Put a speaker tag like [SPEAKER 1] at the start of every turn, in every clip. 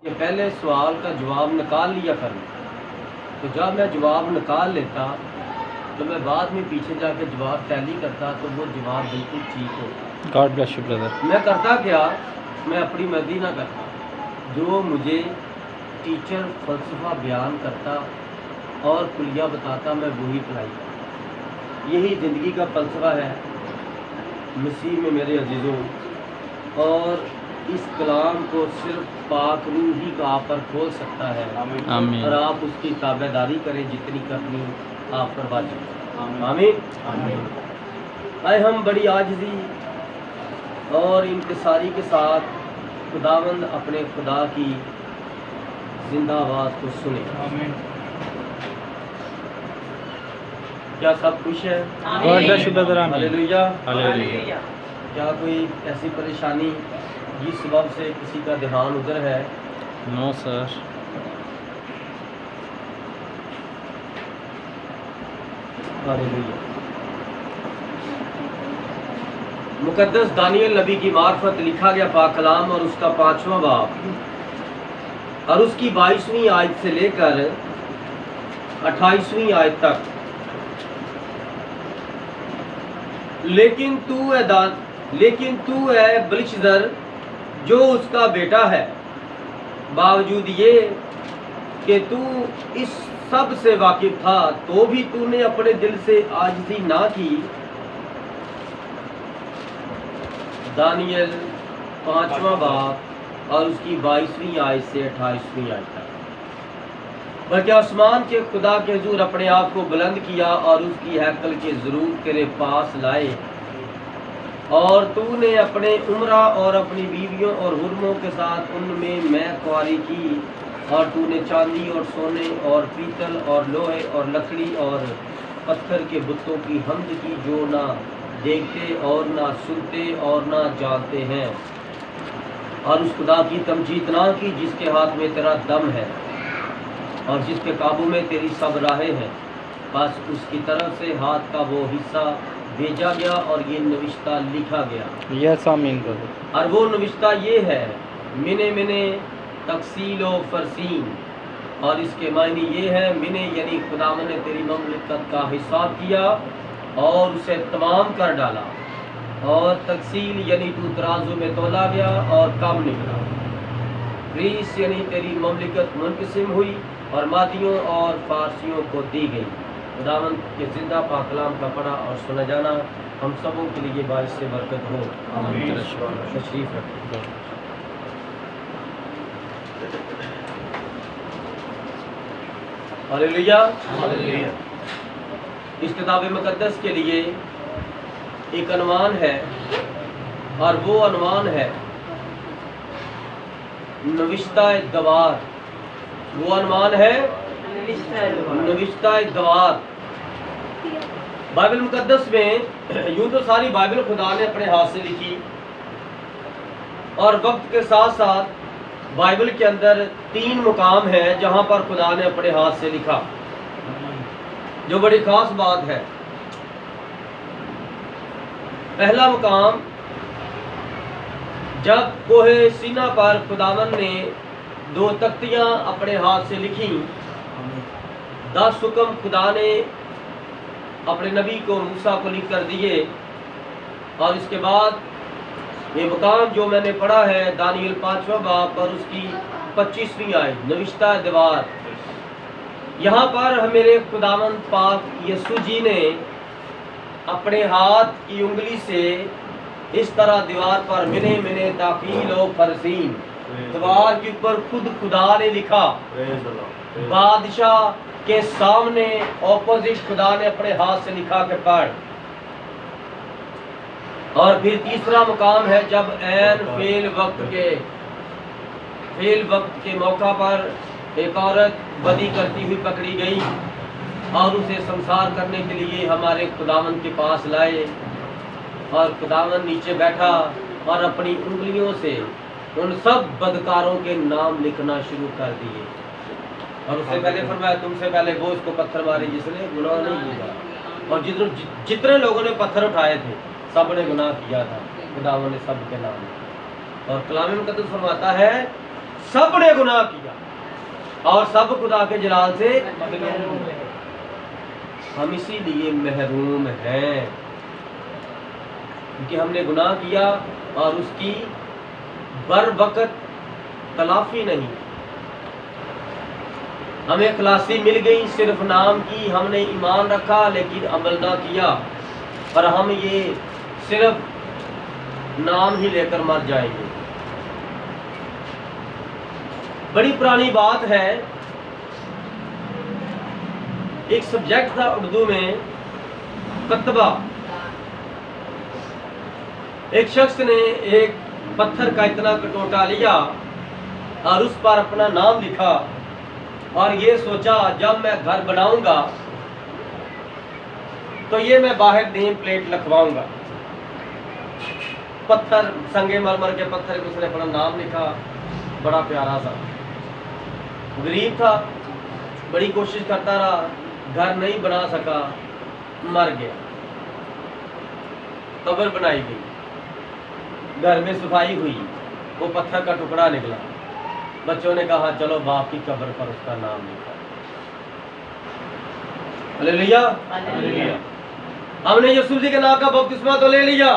[SPEAKER 1] कि पहले सवाल का जवाब निकाल लिया करूँ, तो जब मैं जवाब निकाल लेता तो मैं बाद में पीछे जाके जवाब टैली करता तो वो जवाब बिल्कुल ठीक होता।
[SPEAKER 2] God bless you brother.
[SPEAKER 1] मैं करता क्या, मैं अपनी मर्जी ना करता, जो मुझे टीचर फ़लसफ़ा बयान करता और कुलिया बताता मैं वही अप्लाई करता। यही ज़िंदगी का फ़लसफ़ा है मसीह में मेरे अजीज़ों। और इस कलाम को सिर्फ पाक रूह ही का आप पर खोल सकता है।
[SPEAKER 2] आमीन।
[SPEAKER 1] और आप उसकी ताबेदारी करें जितनी करनी आप पर वाजिब है। आमीन आमीन। आए हम बड़ी आजिज़ी और इंकिसारी के साथ खुदावंद अपने खुदा की जिंदा आवाज़ को सुने।
[SPEAKER 2] आमीन।
[SPEAKER 1] क्या सब खुश है?
[SPEAKER 2] God bless you brother. आमीन।
[SPEAKER 1] हालेलुया।
[SPEAKER 2] हालेलुया।
[SPEAKER 1] क्या कोई ऐसी परेशानी जिस सबब से किसी का ध्यान उधर है?
[SPEAKER 2] No sir.
[SPEAKER 1] हालेलुया। मुकद्दस दानियल नबी की मार्फत लिखा गया पाक कलाम और उसका 5वां बाब और उसकी 22वीं आयत से लेकर 28वीं आयत तक। लेकिन तू है बलिशज़र जो उसका बेटा है, बावजूद ये कि तू इस सब से वाकिफ था तो भी तूने अपने दिल से आजिज़ी ना की। दानियल 5वां बाब और उसकी 22वीं आयत से 28वीं आयत तक। बल्कि आसमान के खुदा के हुजूर अपने आप को बुलंद किया और उसकी हैकल के ज़रूर तेरे पास लाए, और तूने अपने उमरा और अपनी बीवियों और हुर्मों के साथ उनमें मैं ख्वारी की, और तूने चांदी और सोने और पीतल और लोहे और लकड़ी और पत्थर के बुतों की हम्द की जो ना देखते और ना सुनते और ना जानते हैं, और उस खुदा की तमजीद ना की जिसके हाथ में तेरा दम है और जिसके काबू में तेरी सब राहें हैं। बस उसकी तरफ से हाथ का वो हिस्सा भेजा गया और ये नविश्ता लिखा गया।
[SPEAKER 2] यस आमीन ब्रदर।
[SPEAKER 1] और वो नविश्ता ये है, मिने मिने तकसीलो फरसीन, और इसके मायने ये है, मिने यानी खुदावन ने तेरी ममलिकत का हिसाब किया और उसे तमाम कर डाला, और तकसील यानी तू तराजू में तोला गया और कम निकला। ग्रीस यानी तेरी ममलिकत मुनक़सिम हुई और मादियों और फारसियों को दी गई। खुदावन के जिंदा पाक कलाम का पढ़ा और सुना जाना हम सबों के लिए बाइस से बरकत हो।
[SPEAKER 2] आमीन।
[SPEAKER 1] तशरीफ रखें। हालेलुया।
[SPEAKER 2] हालेलुया।
[SPEAKER 1] इस किताब मुकद्दस के लिए एक अनवान है और वो अनवान है नविश्ता दवार। वो अनवान है नविश्ता दवार। बाइबल मुकद्दस में यूं तो सारी बाइबल खुदा ने अपने हाथ से लिखी, और वक्त के साथ साथ बाइबल के अंदर 3 मुकाम है जहां पर खुदा ने अपने हाथ से लिखा, जो बड़ी खास बात है। पहला मुकाम जब कोहे सीना पर खुदावन ने 2 तख्तियां अपने हाथ से लिखी, 10 हुक्म खुदा ने अपने नबी को मूसा को लिख कर दिए, और इसके बाद ये मुकाम जो मैंने पढ़ा है दानियल 5वां बाब पर उसकी 25वीं आयत नविश्ता दीवार। यहाँ पर मेरे खुदावंद पाक यीशु जी ने अपने हाथ की उंगली से इस तरह दीवार पर मिने मिने ताकील और फरसीन, दीवार के ऊपर खुद खुदा ने लिखा। बादशाह के सामने ऑपोजिट खुदा ने अपने हाथ से लिखा के पढ़। और फिर तीसरा मुकाम है जब ऐन फेल वक्त के मौका पर एक औरत बदी करती हुई पकड़ी गई और उसे संसार करने के लिए हमारे खुदावन के पास लाए, और खुदावन नीचे बैठा और अपनी उंगलियों से उन सब बदकारों के नाम लिखना शुरू कर दिए। और उससे पहले फरमाया तुमसे पहले वो इसको पत्थर मारे जिसने गुनाह नहीं किया। और जितने लोगों ने पत्थर उठाए थे सब ने गुनाह किया था, खुदावन ने सब के नाम। और कलाम मुकद्दस फरमाता है सब ने गुनाह किया और सब खुदा के जलाल से हम इसीलिए महरूम हैं, क्योंकि हमने गुनाह किया और उसकी बर वक्त तलाफी नहीं। हमें खलासी मिल गई सिर्फ नाम की, हमने ईमान रखा लेकिन अमल ना किया, और हम ये सिर्फ नाम ही लेकर मर जाएंगे। बड़ी पुरानी बात है, एक सब्जेक्ट था उर्दू में कतबा। एक शख्स ने एक पत्थर का इतना कटोटा लिया और उस पर अपना नाम लिखा और ये सोचा जब मैं घर बनाऊंगा तो ये मैं बाहर नेम प्लेट लिखवाऊंगा। पत्थर, संगे मरमर के पत्थर पे उसने अपना नाम लिखा, बड़ा प्यारा सा। गरीब था, बड़ी कोशिश करता रहा, घर नहीं बना सका, मर गया। कब्र बनाई गई, घर में सफाई हुई, वो पत्थर का टुकड़ा निकला। बच्चों ने कहा चलो बाप की कब्र पर उसका नाम लिखा। Hallelujah, hallelujah. हमने यूसुफ जी के नाम का बपतिस्मा तो ले लिया,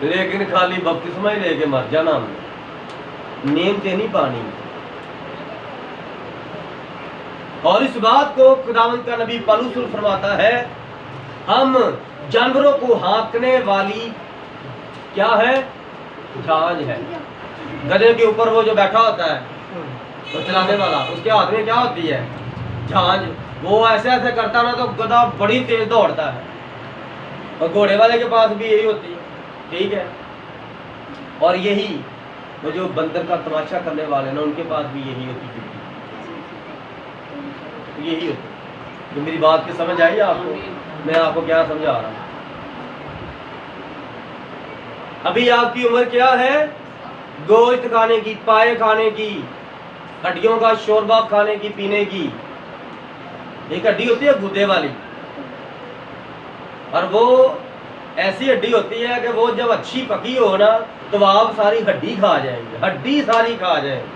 [SPEAKER 1] लेकिन खाली बपतिस्मा ही लेके मर जाना, हमने नींद से नहीं पानी। और इस बात को खुदावंद का नबी पौलुस फरमाता है, हम जानवरों को हाँकने वाली क्या है, झांझ है। गधे के ऊपर वो जो बैठा होता है, वो चलाने वाला, उसके हाथ में क्या होती है, झांझ। वो ऐसे ऐसे करता ना तो गधा बड़ी तेज दौड़ता है, और घोड़े वाले के पास भी यही होती है, ठीक है। और यही वो जो बंदर का तमाशा करने वाले ना, उनके पास भी यही होती है, यही होती है। तो मेरी बात की समझ आई आपको? मैं आपको क्या समझा रहा हूँ? अभी आपकी उम्र क्या है, गोश्त खाने की, पाए खाने की, हड्डियों का शोरबा खाने की, पीने की। एक हड्डी होती है गुद्दे वाली, और वो ऐसी हड्डी होती है कि वो जब अच्छी पकी हो ना तो आप सारी हड्डी खा जाएंगे, हड्डी सारी खा जाएंगे।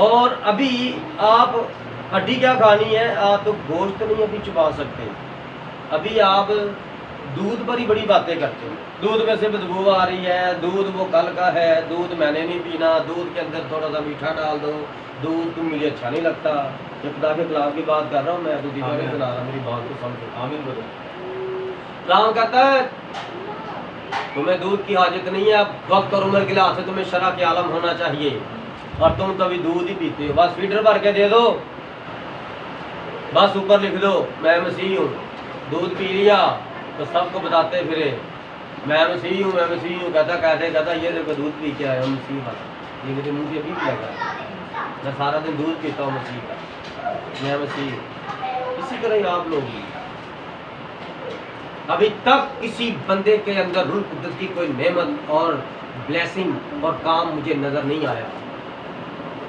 [SPEAKER 1] और अभी आप हड्डी क्या खानी है, आप तो गोश्त नहीं अभी चबा सकते। अभी आप दूध पर ही बड़ी बातें करते हो, दूध में से बदबू आ रही है, दूध वो कल का है, दूध मैंने नहीं पीना, दूध के अंदर थोड़ा सा मीठा डाल दो, दूध तुम मुझे अच्छा नहीं लगता। ये खुदा के खिलाफ की बात कर रहा हूँ मैं, तो दीवारें सुना रहा, मेरी बात को समझो। आमीन बोलो। राम कहता है तुम्हें दूध की हाजत नहीं है, अब वक्त और उम्र के लिहाज से तुम्हें शरा के आलम होना चाहिए, और तुम कभी दूध ही पीते हो। बस फीडर भर के दे दो, बस ऊपर लिख दो मैं मसीह हूँ। दूध पी लिया तो सबको बताते फिरे मैं मसीह हूँ, मैं मसीह हूँ। कहता ये देखो दूध पी के आया मसीह वाला, ये मेरे मुँह से भी लगा, मैं सारा दिन दूध पीता हूँ मसीह का, मैं मसीह हूँ। इसी तरह ही आप लोग भी अभी तक किसी बंदे के अंदर रूह कुदरत की कोई नेमत और ब्लेसिंग और काम मुझे नजर नहीं आया।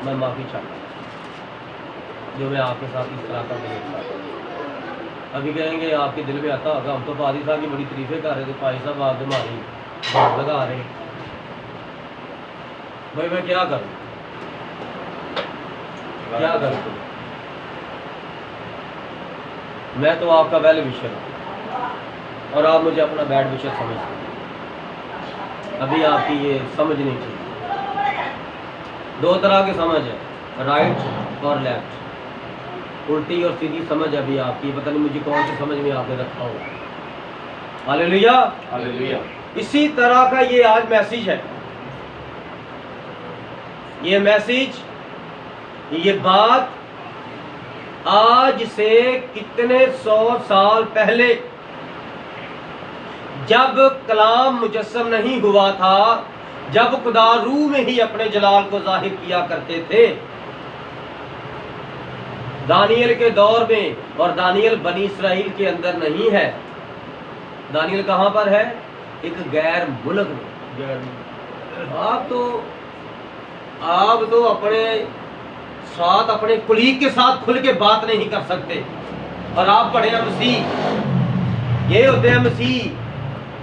[SPEAKER 1] मैं माफी चाहता हूँ जो मैं आपके साथ इस तरह का देखता हूँ। अभी कहेंगे आपके दिल में आता होगा, हम तो पादी साहब की बड़ी तारीफें कर रहे थे, भाई साहब आप हमारी बात लगा रहे। भाई मैं क्या करूँ, क्या करूँ? मैं तो आपका वेल विशर हूँ और आप मुझे अपना बैड विशर समझते हैं। अभी आपकी ये समझ नहीं चाहिए। दो तरह की समझ है, राइट और लेफ्ट, उल्टी और सीधी समझ। अभी आपकी पता नहीं मुझे कौन सी समझ में आपने रखा हो। Hallelujah, hallelujah. इसी तरह का ये आज मैसेज है। ये मैसेज, ये बात आज से कितने 100 साल पहले जब कलाम मुजस्सम नहीं हुआ था, जब खुदा रूह में ही अपने जलाल को जाहिर किया करते थे, दानियल के दौर में, और दानियल बनी इसराइल के अंदर नहीं है। दानियल कहाँ पर है? एक गैर मुल्क में। आप तो अपने साथ, अपने कुलीग के साथ खुल के बात नहीं कर सकते, और आप पढ़े हैं मसीह, ये होते हैं मसीह।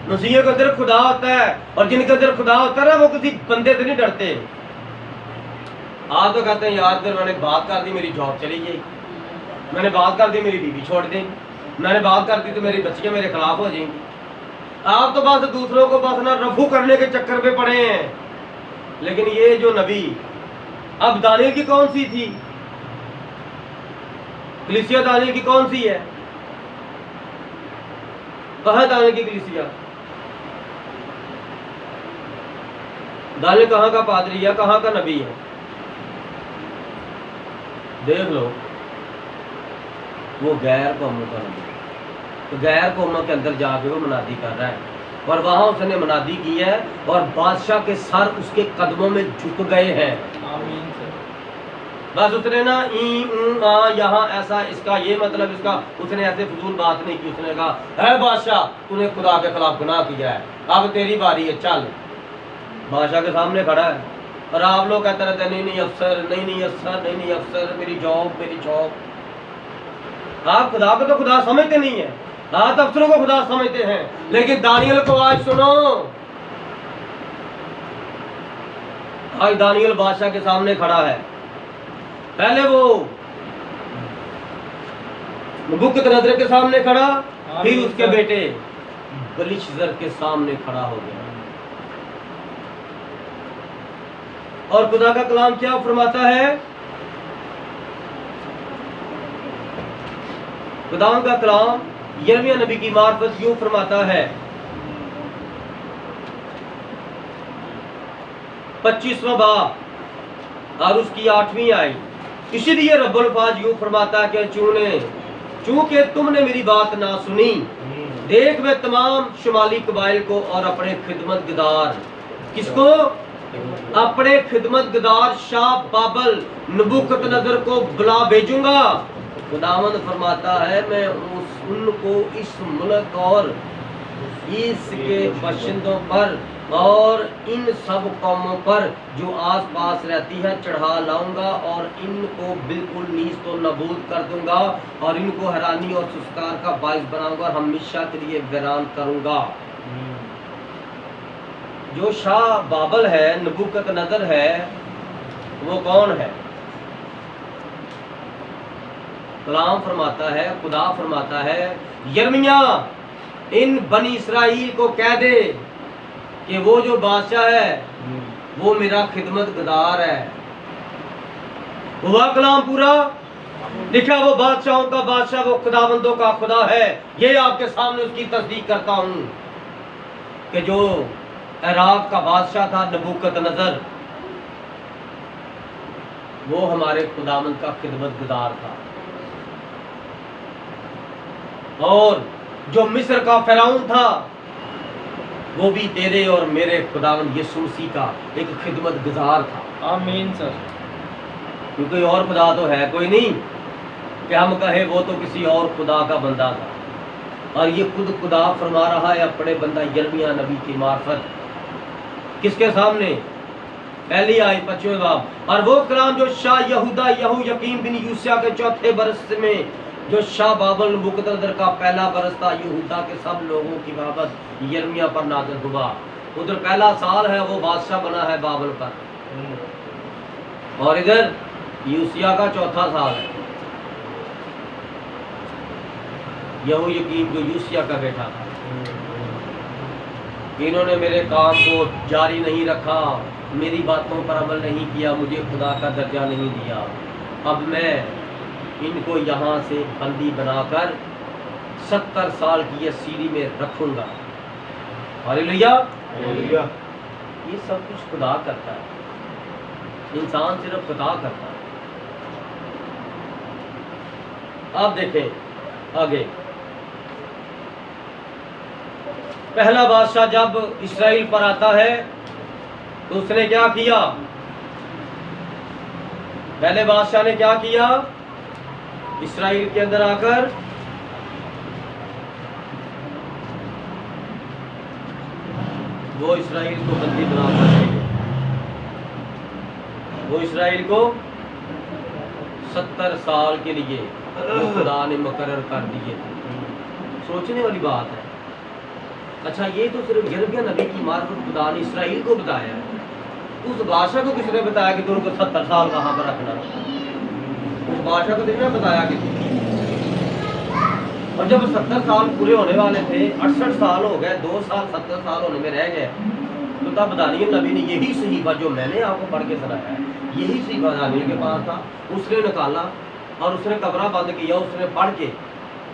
[SPEAKER 1] मसीह के अंदर खुदा होता है, और जिनके अंदर खुदा होता है ना वो किसी बंदे से नहीं डरते। आप तो कहते हैं यार अगर मैंने बात कर दी मेरी जॉब चली गई, मैंने बात कर दी मेरी बीवी छोड़ देंगी, मैंने बात कर दी तो मेरी बच्चियां मेरे खिलाफ हो जाएंगी। आप तो बस दूसरों को बस ना रफू करने के चक्कर पे पड़े हैं। लेकिन ये जो नबी, अब दानियल की कौन सी थी कलीसिया? दानियल की कौन सी है? कहाँ दानियल की कलीसिया? दानियल कहाँ का पादरी है, कहाँ का नबी है? देख लो, वो गैर कौमों का नबी, तो गैर कौमों के अंदर जाके वो मुनादी कर रहा है, और वहां उसने मुनादी की है, और बादशाह के सर उसके कदमों में झुक गए हैं।
[SPEAKER 2] आमीन सर।
[SPEAKER 1] बस उसने ना यहाँ ऐसा, इसका ये मतलब, इसका उसने ऐसे फजूल बात नहीं की। उसने कहा है बादशाह तूने खुदा के खिलाफ गुनाह किया है, अब तेरी बारी है, चल। बादशाह के सामने खड़ा है, और आप लोग कहते रहते नहीं नहीं अफसर, नहीं नहीं अफसर, नहीं नहीं अफसर, मेरी जॉब, मेरी जॉब। आप खुदा को तो खुदा समझते नहीं है, आप अफसरों को खुदा समझते हैं। लेकिन दानियल को आज सुनो, आज दानियल बादशाह के सामने खड़ा है। पहले वो नबूकदनेस्सर के सामने खड़ा, फिर उसके बेटे बेलिशस्सर के सामने खड़ा हो गया। और खुदा का कलाम क्या फरमाता है? खुदा का कलाम यिर्मयाह नबी की मार्फत यूं फरमाता है, 25वां बाब और उसकी 8वीं आई। इसीलिए रब्बुल फाज यूं फरमाता है कि चूंकि तुमने मेरी बात ना सुनी, देख मैं तमाम शुमाली कबाइल को और अपने खिदमतगार, किसको? अपने खिदमतगार शाह बाबल नबूकदनेस्सर को बुला भेजूंगा। खुदावंद फरमाता है मैं उनको इस मुल्क और इसके बाशिंदों पर और इन सब कौमों पर जो आस पास रहती है चढ़ा लाऊंगा, और इनको बिल्कुल नीच तो नबूद कर दूंगा, और इनको हैरानी और सुस्कार का बाइस बनाऊंगा, और हमेशा के लिए वीरान करूंगा। जो शाह बाबल है, नबूकदनेस्सर है, वो कौन है? कलाम फरमाता है, खुदा फरमाता है, यिर्मयाह इन बनी इसराइल को कह दे कि वो जो बादशाह है वो मेरा खिदमतगार है। हुआ कलाम पूरा, लिखा वो बादशाहों का बादशाह, वो खुदाबंदों का खुदा है। ये आपके सामने उसकी तस्दीक करता हूं कि जो इराक का बादशाह था नबूकदनेस्सर, वो हमारे खुदाबंद का खिदमतगार था। और जो मिस्र का फिरौन था, वो भी तेरे और मेरे खुदावंद यीशु मसीह का एक खिदमतगार था।
[SPEAKER 2] आमीन सर।
[SPEAKER 1] क्योंकि और खुदा तो है कोई नहीं कि हम कहे वो तो किसी और खुदा का बंदा था, और ये खुद खुदा फरमा रहा है अपने बंदा यिर्मयाह नबी की मार्फत। किसके सामने? पहली आई 25वें बाब। और वो कलाम जो शाह यहूदा यहोयाकीम बिन यूसिया के 4थे बरस में, जो शाह बाबल नबूकदनेस्सर का पहला बरस था, यहूदा के सब लोगों की बाबत यिर्मयाह पर नाज़िल हुआ। उधर पहला साल है वो बादशाह बना है बाबल पर, और इधर यूसिया का 4था साल है। यहोयाकीम जो यूसिया का बेटा था, इन्होंने मेरे काम को जारी नहीं रखा, मेरी बातों पर अमल नहीं किया, मुझे खुदा का दर्जा नहीं दिया। अब मैं इनको यहाँ से बंदी बनाकर 70 साल की ये सीरी में रखूंगा। हालेलुया। ये सब कुछ खुदा करता है, इंसान सिर्फ खुदा करता है। आप देखें आगे, पहला बादशाह जब इस्राएल पर आता है तो उसने क्या किया? पहले बादशाह ने क्या किया? इस्राएल के अंदर आकर वो इस्राएल को बंदी बनाकर, वो इस्राएल को 70 साल के लिए खुदा ने मुकर्रर कर दिए थे। सोचने वाली बात है। अच्छा, ये तो सिर्फ यिर्मयाह नबी की मार्फत खुदा ने इसराइल को बताया है। उस बादशाह को किसने बताया कि तुमको 70 साल कहाँ पर रखना? उस बादशाह को किसने बताया कि? और जब 70 साल पूरे होने वाले थे, 68 साल हो गए, 2 साल 70 साल होने में रह गए, तो तब दानियल नबी ने यही सहीफा जो मैंने आपको पढ़ के सुनाया है, यही सहीफा दानियल के पास था, उसने निकाला और उसने कमरा बंद किया, उसने पढ़ के,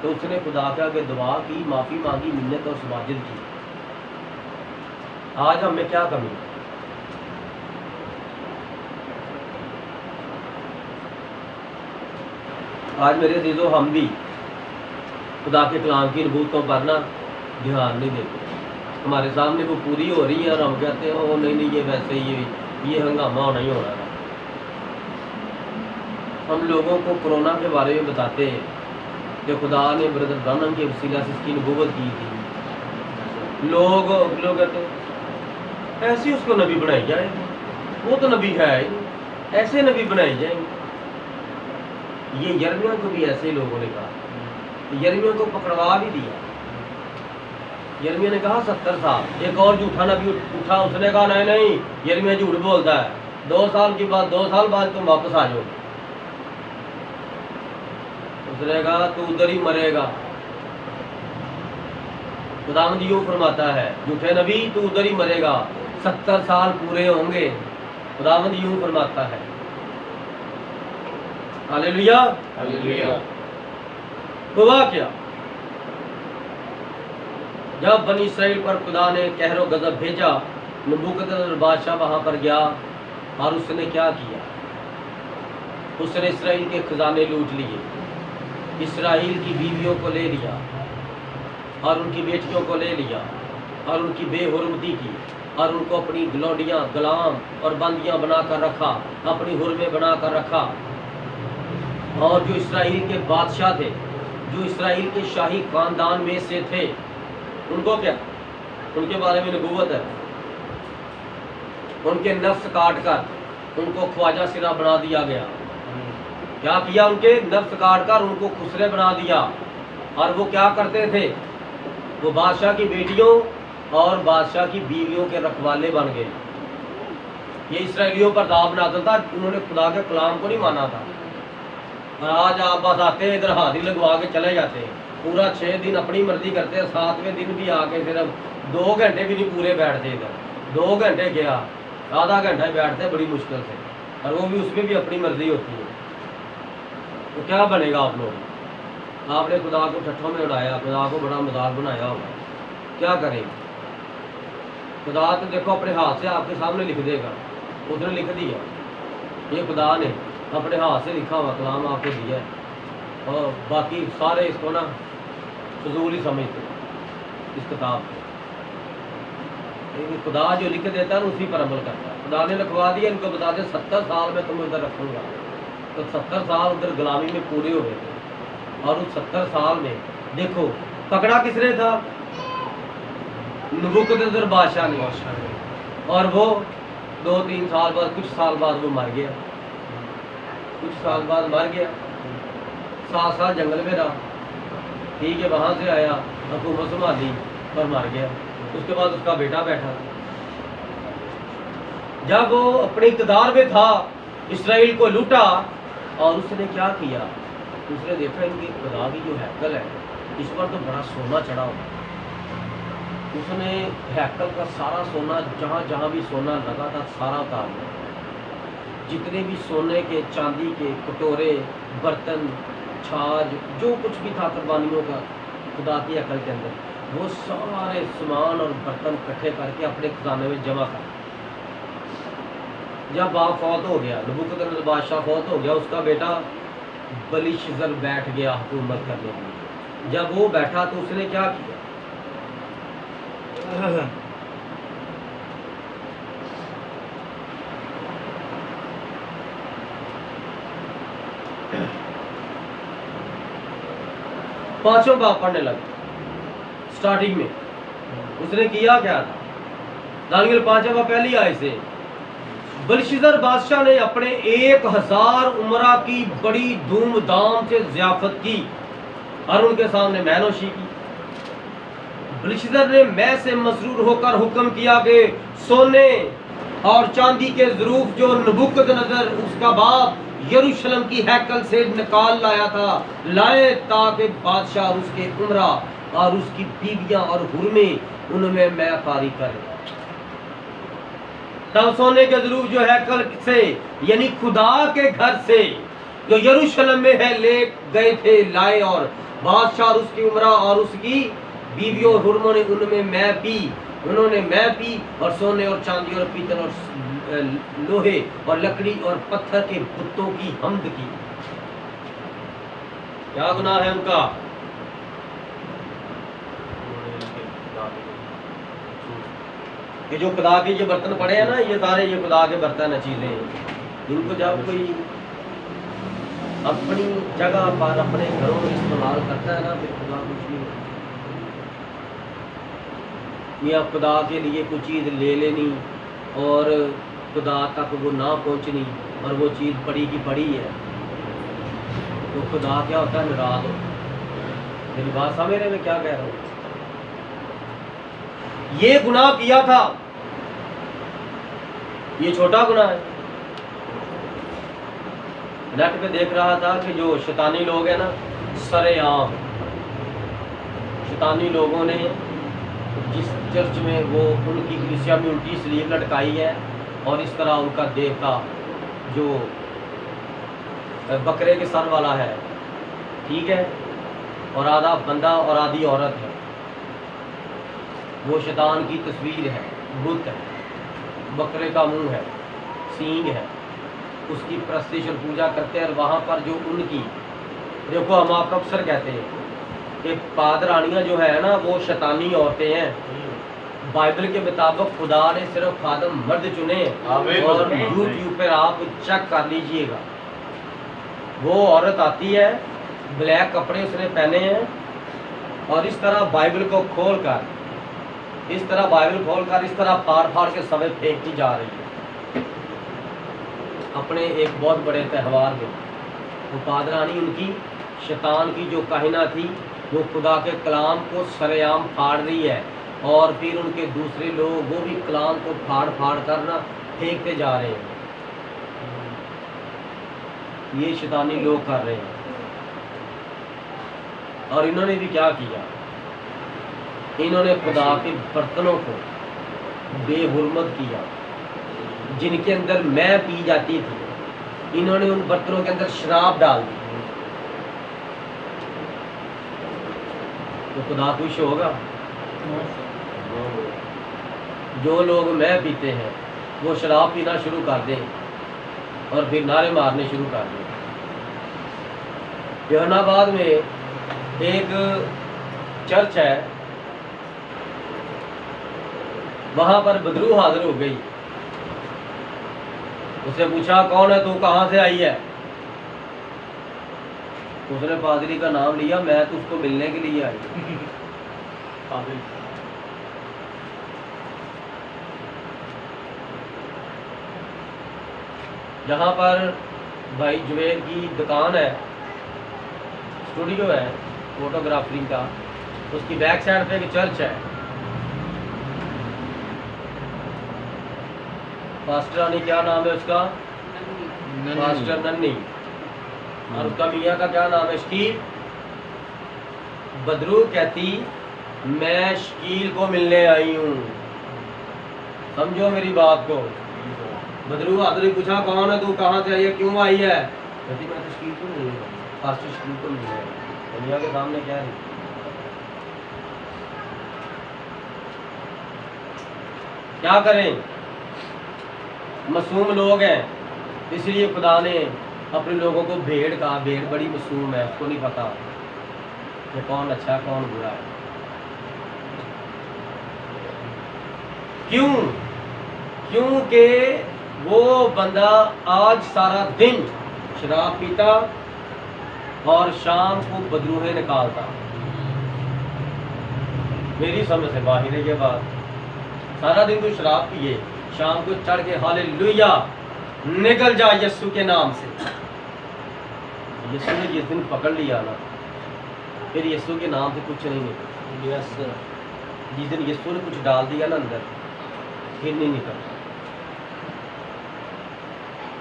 [SPEAKER 1] तो उसने खुदा के आगे दुआ की, माफ़ी मांगी, मिन्नत और समाजिद की। आज हमें क्या कमी है? आज मेरे अजीजों, हम भी खुदा के कलाम की नबूतों पर ना ध्यान नहीं देते। हमारे सामने वो पूरी हो रही है और हम कहते हैं ओ नहीं नहीं, ये वैसे ये हंगामा होना ही होना है। हम लोगों को कोरोना के बारे में बताते हैं कि खुदा ने ब्रदर ब्रानम के वसीला से इसकी नबूवत की थी। लोग कहते हैं ऐसे उसको नबी बनाई जाए, वो तो नबी है ही, ऐसे नबी बनाए जाएंगे। ये यिर्मयाह को भी ऐसे लोगों ने कहा, यिर्मयाह को पकड़वा भी दिया। यिर्मयाह ने कहा 70 साल। एक और झूठा नबी उठा, उसने कहा नहीं नहीं, यिर्मयाह झूठ बोलता है, 2 साल के बाद 2 साल बाद तुम वापस आ जाओगे। उसने कहा तू उधर ही मरेगा। खुदावंद यूं फरमाता है, झूठे नबी तू उधर ही मरेगा, 70 साल पूरे होंगे। खुदावंद यूं फरमाता है। Hallelujah,
[SPEAKER 2] hallelujah.
[SPEAKER 1] हुआ क्या? जब बनी इसराइल पर खुदा ने कहरो गजब भेजा, नबूकदनेस्सर बादशाह वहां पर गया और उसने क्या किया? उसने इसराइल के खजाने लूट लिए, इसराइल की बीवियों को ले लिया और उनकी बेटियों को ले लिया और उनकी बेहुरमती की और उनको अपनी गलौंडियाँ, गुलाम और बंदियाँ बनाकर रखा, अपनी हुर्में बनाकर रखा। और जो इसराइल के बादशाह थे, जो इसराइल के शाही खानदान में से थे, उनको क्या? उनके बारे में नबूवत है। उनके नफ्स काट कर उनको ख्वाजा सिरा बना दिया गया। क्या किया? उनके नफ्स काट कर उनको खुसरे बना दिया। और वो क्या करते थे? वो बादशाह की बेटियों और बादशाह की बीवियों के रखवाले बन गए। ये इसराइलियों पर दाव बनाता था, उन्होंने खुदा के कलाम को नहीं माना था। और आज आप बस आते हैं, इधर हाथ ही लगवा के चले जाते हैं, पूरा 6 दिन अपनी मर्जी करते हैं, 7वें दिन भी आके सिर्फ 2 घंटे भी नहीं पूरे बैठते इधर। 2 घंटे क्या, आधा घंटा ही बैठते हैं बड़ी मुश्किल से, और वो भी उसमें भी अपनी मर्जी होती है। तो क्या बनेगा आप लोग? आपने खुदा को ठट्ठों में उड़ाया, खुदा को बड़ा मजाक बनाया होगा, क्या करेंगे? खुदा तो देखो अपने हाथ से आपके सामने लिख देगा, उसने लिख दिया, ये खुदा ने अपने हाथ से लिखा हुआ कलाम आपको दिया है, और बाकी सारे इसको ना फजूल ही समझते इस किताब को। लेकिन खुदा जो लिख देता है उसी पर अमल करता है। खुदा ने लिखवा दिया, इनको बता दें 70 साल में तुम इधर रखूँगा। तो 70 साल उधर गुलामी में पूरे हो गए थे, और उस 70 साल में देखो पकड़ा किसने था? नबूकदनेस्सर बादशाह ने। और वो 2-3 साल बाद, कुछ साल बाद वो मर गया, कुछ साल बाद मर गया। 7 साल जंगल में रहा, ठीक है, वहाँ से आया, हुकूमत संभाली और मर गया। उसके बाद उसका बेटा बैठा। जब वो अपने इक़्तिदार में था, इसराइल को लूटा, और उसने क्या किया? उसने देखा इनकी खुदा की जो हैकल है, इस पर तो बड़ा सोना चढ़ा हुआ। उसने हैकल का सारा सोना, जहाँ जहाँ भी सोना लगा था, सारा उतार दिया। जितने भी सोने के, चांदी के कटोरे, बर्तन, छाछ, जो कुछ भी था कुर्बानियों का खुदा की अकल के अंदर, वो सारे सामान और बर्तन इकट्ठे करके अपने खजाने में जमा कर। जब बाप फौत हो गया, नबूकदनेस्सर बादशाह फौत हो गया, उसका बेटा बेलशस्सर बैठ गया हुकूमत करने के लिए। जब वो बैठा तो उसने क्या किया? पांचों बाप पढ़ने लगे। स्टार्टिंग में उसने किया क्या था? दानियल 5 बाप पहली आयत से, बेलशस्सर बादशाह ने अपने 1000 उमरा की बड़ी धूमधाम से ज़ियाफत की और उनके सामने मैनोशी की। बलिशज़र ने मैं से मसरूर होकर हुक्म किया कि सोने और चांदी के ज़रूफ जो नबूकदनेस्सर उसका बाप यरूशलेम की हैकल से निकाल लाया था लाए, ताकि बादशाह और उसके उमरा और उसकी बीवियां और हुर्मे उनमें मैं कारी करे। तब सोने के ज़रूफ जो हैकल से यानी खुदा के घर से जो यरूशलेम में है ले गए थे लाए, और बादशाह और उसकी उमरा और उसकी बीवियों और हुर्मों ने उनमें मैं पी, उन्होंने मैं पी, और सोने और चांदी और पीतल और लोहे और लकड़ी और पत्थर के बुतों की हमद की। क्या गुनाह है उनका? ये जो खुदा के ये बर्तन पड़े हैं ना, ये सारे ये खुदा के बर्तन है, चीजें। इनको जब कोई अपनी जगह पर अपने घरों में इस्तेमाल करता है ना, फिर खुदा कुछ नहीं। या खुदा के लिए कुछ चीज़ ले लेनी और खुदा तक वो ना पहुंचनी, और वो चीज़ पड़ी की पड़ी है, तो खुदा क्या होता है? नाराज हो। मेरी बात समझ रहे मैं क्या कह रहा हूँ? ये गुनाह किया था, ये छोटा गुनाह है। नेट पे देख रहा था कि जो शैतानी लोग हैं ना, सरेआम शैतानी लोगों ने जिस चर्च में वो उनकी कलीसिया में उल्टी स्लीव लटकाई है, और इस तरह उनका देवता जो बकरे के सर वाला है, ठीक है, और आधा बंदा और आधी औरत है, वो शैतान की तस्वीर है, बुत है, बकरे का मुंह है, सींग है, उसकी प्रस्तिश और पूजा करते हैं। और वहाँ पर जो उनकी, देखो हम आपको अक्सर कहते हैं कि पादरानियाँ जो है ना, वो शैतानी औरतें हैं। बाइबल के मुताबिक खुदा ने सिर्फ खादम मर्द चुने, और यूट्यूब पर आप चेक कर लीजिएगा, वो औरत आती है, ब्लैक कपड़े उसने पहने हैं, और इस तरह बाइबल को खोल कर, इस तरह बाइबल खोल कर इस तरह फाड़ फाड़ के सवे फेंकती जा रही है अपने एक बहुत बड़े त्यौहार में। वो पादरानी उनकी शैतान की जो काहिना थी, वो खुदा के कलाम को सरेआम फाड़ रही है, और फिर उनके दूसरे लोग वो भी कलाम को फाड़ फाड़ कर ना फेंकते जा रहे हैं। ये शैतानी लोग कर रहे हैं। और इन्होंने भी क्या किया? इन्होंने खुदा के बर्तनों को बेहुरमत किया, जिनके अंदर मैं पी जाती थी, इन्होंने उन बर्तनों के अंदर शराब डाल दी, तो खुदा खुश होगा? जो लोग मैं पीते हैं वो शराब पीना शुरू कर दें और फिर नारे मारने शुरू कर दें। जहानाबाद में एक चर्च है, वहां पर बदरू हाजिर हो गई। उसने पूछा कौन है तू, कहाँ से आई है? उसने पादरी का नाम लिया, मैं तो उसको मिलने के लिए आई। जहाँ पर भाई जुबैर की दुकान है, स्टूडियो है फोटोग्राफरी का, उसकी बैक साइड पे एक चर्च है। पास्टर रानी, क्या नाम है उसका? पास्टर नन्नी। और उसका मियाँ का क्या नाम है? शकील। बदरू कहती मैं शकील को मिलने आई हूँ, समझो मेरी बात को। बदरू आदरी पूछा कौन है तू, कहाँ से आई है, क्यों आई है? कहती मैं तो शकील को मिलने आई, पास्टर शकील को मिलने आई। मियाँ के सामने क्या है? क्या करें? मासूम लोग हैं, इसलिए खुदा ने अपने लोगों को भेड़ कहा। भेड़ बड़ी मासूम है, उसको नहीं पता कि कौन अच्छा है कौन बुरा है। क्यों? क्योंकि वो बंदा आज सारा दिन शराब पीता और शाम को बदरूहें निकालता। मेरी समझ से बाहर है ये बात। सारा दिन तो शराब पिए, शाम को चढ़ के हालेलुया निकल जा यीशु के नाम से। यीशु ने जिस दिन पकड़ लिया ना, फिर यीशु के नाम से कुछ नहीं निकला। जिस दिन यीशु ने कुछ डाल दिया ना अंदर, फिर नहीं निकलता।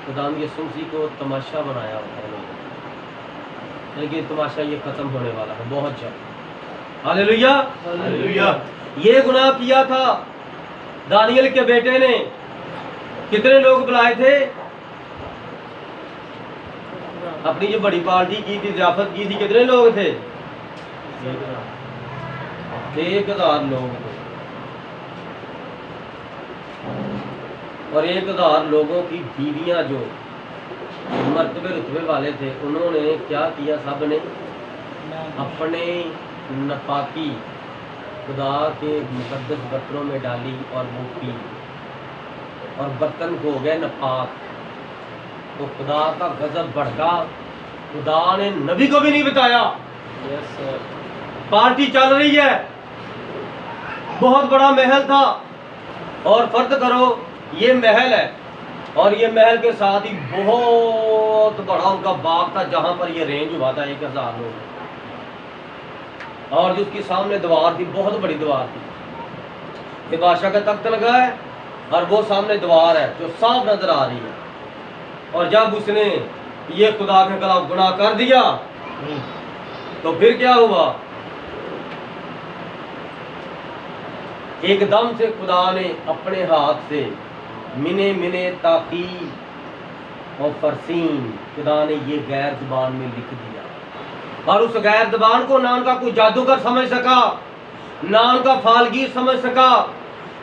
[SPEAKER 1] खुदा ने यीशु मसीह को तमाशा बनाया होता है लोगों को, लेकिन तमाशा ये खत्म होने वाला है बहुत जल्द। Hallelujah
[SPEAKER 2] hallelujah.
[SPEAKER 1] ये गुनाह किया था दानियल के बेटे ने। कितने लोग बुलाए थे? अपनी जो बड़ी पार्टी की थी, ज़ियाफत की थी, कितने लोग थे? 1000 लोग थे। और 1000 लोगों की बीवियां जो मर्तबे रुतबे वाले थे, उन्होंने क्या किया? सब ने अपने नपाकी खुदा के मुकद्दस बर्तनों में डाली और वो पी, और बर्तन हो गए नपाक। तो खुदा का गजब भड़का। खुदा ने नबी को भी नहीं बताया।
[SPEAKER 2] Yes sir.
[SPEAKER 1] पार्टी चल रही है, बहुत बड़ा महल था, और फर्ज करो ये महल है, और ये महल के साथ ही बहुत बड़ा उनका बाग था जहां पर ये रेंज हुआ था 1000 लोग, और जो उसके सामने दीवार थी, बहुत बड़ी दीवार थी। ये बादशाह का तख्त लगा है और वो सामने दीवार है जो साफ नजर आ रही है। और जब उसने ये खुदा के खिलाफ गुनाह कर दिया तो फिर क्या हुआ? एकदम से खुदा ने अपने हाथ से मिने मिने ताकी और फरसीन, खुदा ने ये गैर जुबान में लिख दिया। और उस गैर जुबान को ना उनका कोई जादूगर समझ सका, ना उनका फालगीर समझ सका,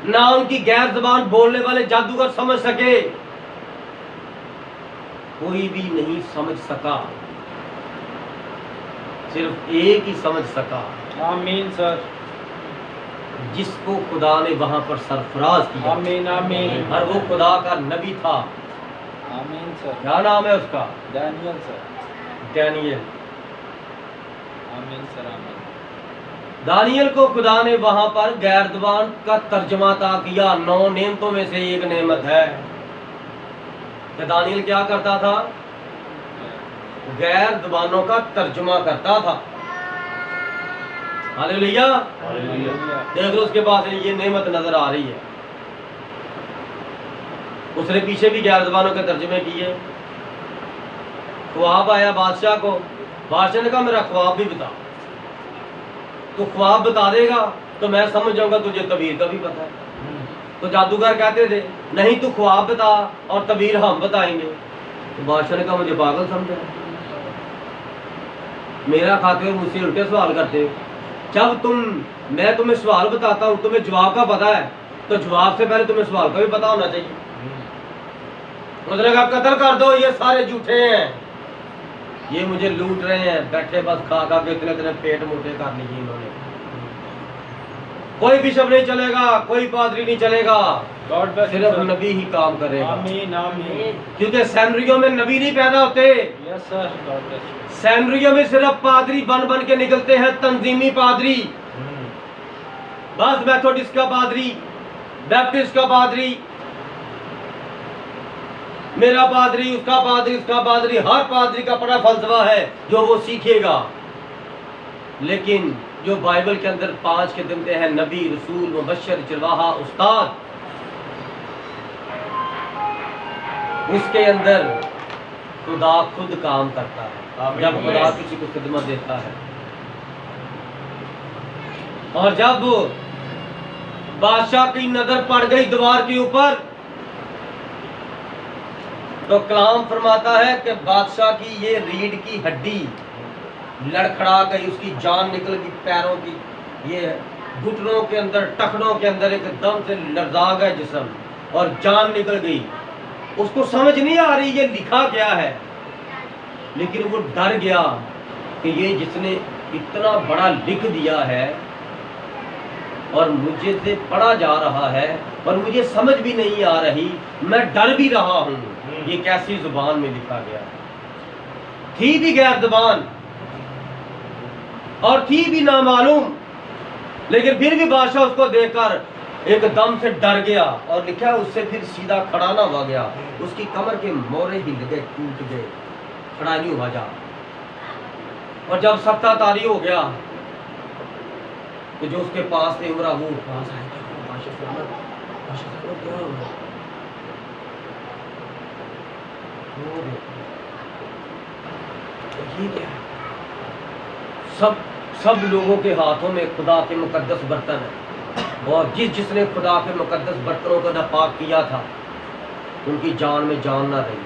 [SPEAKER 1] ना उनकी गैर जुबान बोलने वाले जादूगर समझ सके, कोई भी नहीं समझ सका। सिर्फ एक ही समझ सका,
[SPEAKER 2] आमीन सर।
[SPEAKER 1] जिसको खुदा ने वहां पर सरफराज किया।
[SPEAKER 2] आमीन आमीन।
[SPEAKER 1] और वो खुदा का नबी था।
[SPEAKER 2] आमीन सर।
[SPEAKER 1] क्या नाम है उसका?
[SPEAKER 2] Daniel sir.
[SPEAKER 1] डैनियल।
[SPEAKER 2] आमीन सर आमीन।
[SPEAKER 1] दानियल को खुदा ने वहां पर गैर जुबान का तर्जमा ता किया। 9 नेमतों में से एक नेमत है कि दानियल क्या करता था? गैर जुबानों का तर्जुमा करता था। हालेलुया। देख लो उसके पास ये नेमत नजर आ रही है। उसने पीछे भी गैर जुबानों के तर्जुमे किए। ख्वाब आया बादशाह को, बादशाह ने कहा मेरा ख्वाब भी बता। तो ख्वाब बता देगा तो मैं समझ जाऊंगा तुझे तबीर का भी पता है। तो जादूगर कहते थे नहीं तू ख्वाब बता और तबीर हम बताएंगे। तो बादशाह ने कहा मुझे पागल समझा, मेरा खाते हो, मुझसे उल्टे सवाल करते हो। जब मैं तुम्हें सवाल बताता हूँ, तुम्हें जवाब का पता है, तो जवाब से पहले तुम्हें सवाल का भी पता होना चाहिए। मतलब आप कत्ल कर दो, ये सारे झूठे हैं, ये मुझे लूट रहे हैं, बैठे बस खा खा के इतने इतने पेट मोटे कर लिए इन्होंने। कोई बिशप नहीं चलेगा, कोई पादरी नहीं चलेगा, सिर्फ नबी ही काम करेगा।
[SPEAKER 2] आमीन आमीन।
[SPEAKER 1] क्योंकि सैनरियों में नबी नहीं पैदा होते।
[SPEAKER 2] Yes sir. God bless you.
[SPEAKER 1] सैनरियों में सिर्फ पादरी बन बन के निकलते हैं, तंजीमी पादरी। बस मेथोडिस्ट का पादरी, बैप्टिस्ट का पादरी, मेरा पादरी, उसका पादरी, उसका पादरी, हर पादरी का अपना फलसफा है जो वो सीखेगा। लेकिन जो बाइबल के अंदर 5 किस्म के हैं, नबी, रसूल, मुबश्शिर, चरवाहा, उस्ताद, उसके अंदर खुदा खुद काम करता है। जब खुदा किसी को खिदमत देता है, और जब बादशाह की नजर पड़ गई दीवार के ऊपर, तो कलाम फरमाता है कि बादशाह की ये रीढ़ की हड्डी लड़खड़ा गई, उसकी जान निकल गई पैरों की, ये घुटनों के अंदर, टखनों के अंदर एकदम से लर्जा गया जिस्म और जान निकल गई। उसको समझ नहीं आ रही ये लिखा क्या है, लेकिन वो डर गया कि ये जिसने इतना बड़ा लिख दिया है और मुझे से पढ़ा जा रहा है और मुझे समझ भी नहीं आ रही, मैं डर भी रहा हूँ, ये कैसी जुबान में लिखा गया है। थी भी गैर जुबान और थी भी नामालूम, लेकिन फिर भी बादशाह उसको देखकर एकदम से डर गया, और लिखा है उससे फिर सीधा खड़ा ना हुआ गया, उसकी कमर के मोरे हिल गए, टूट गए, खड़ा नहीं हुआ जा। और जब सत्ता तारी हो गया तो जो उसके पास थे उमरा वो पास आए थे, बादशाह फरमाया, बादशाह साहब क्या हुआ? वो देखो, ये क्या है? सब लोगों के हाथों में खुदा के मुकद्दस बर्तन है, और जिसने खुदा के मुकद्दस बर्तनों को नापाक किया था उनकी जान में जान ना रही।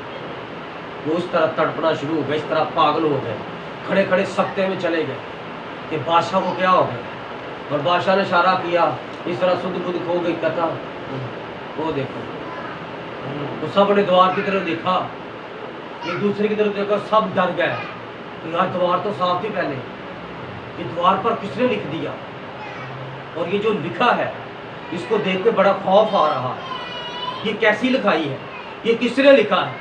[SPEAKER 1] वो इस तरह तड़पना शुरू हो गए, इस तरह पागल हो गए, खड़े खड़े सख्ते में चले गए कि बादशाह को क्या हो गया। और बादशाह ने इशारा किया, इस तरह सुध बुध खो गई कथा। वो देखो, तो सब ने द्वार की तरफ देखा, एक दूसरे की तरफ देखा, सब डर गए। तो यार द्वार तो साफ थी पहले, ये द्वार पर किसने लिख दिया? और ये जो लिखा है इसको देख के बड़ा खौफ आ रहा है। ये कैसी लिखाई है? ये किसने लिखा है?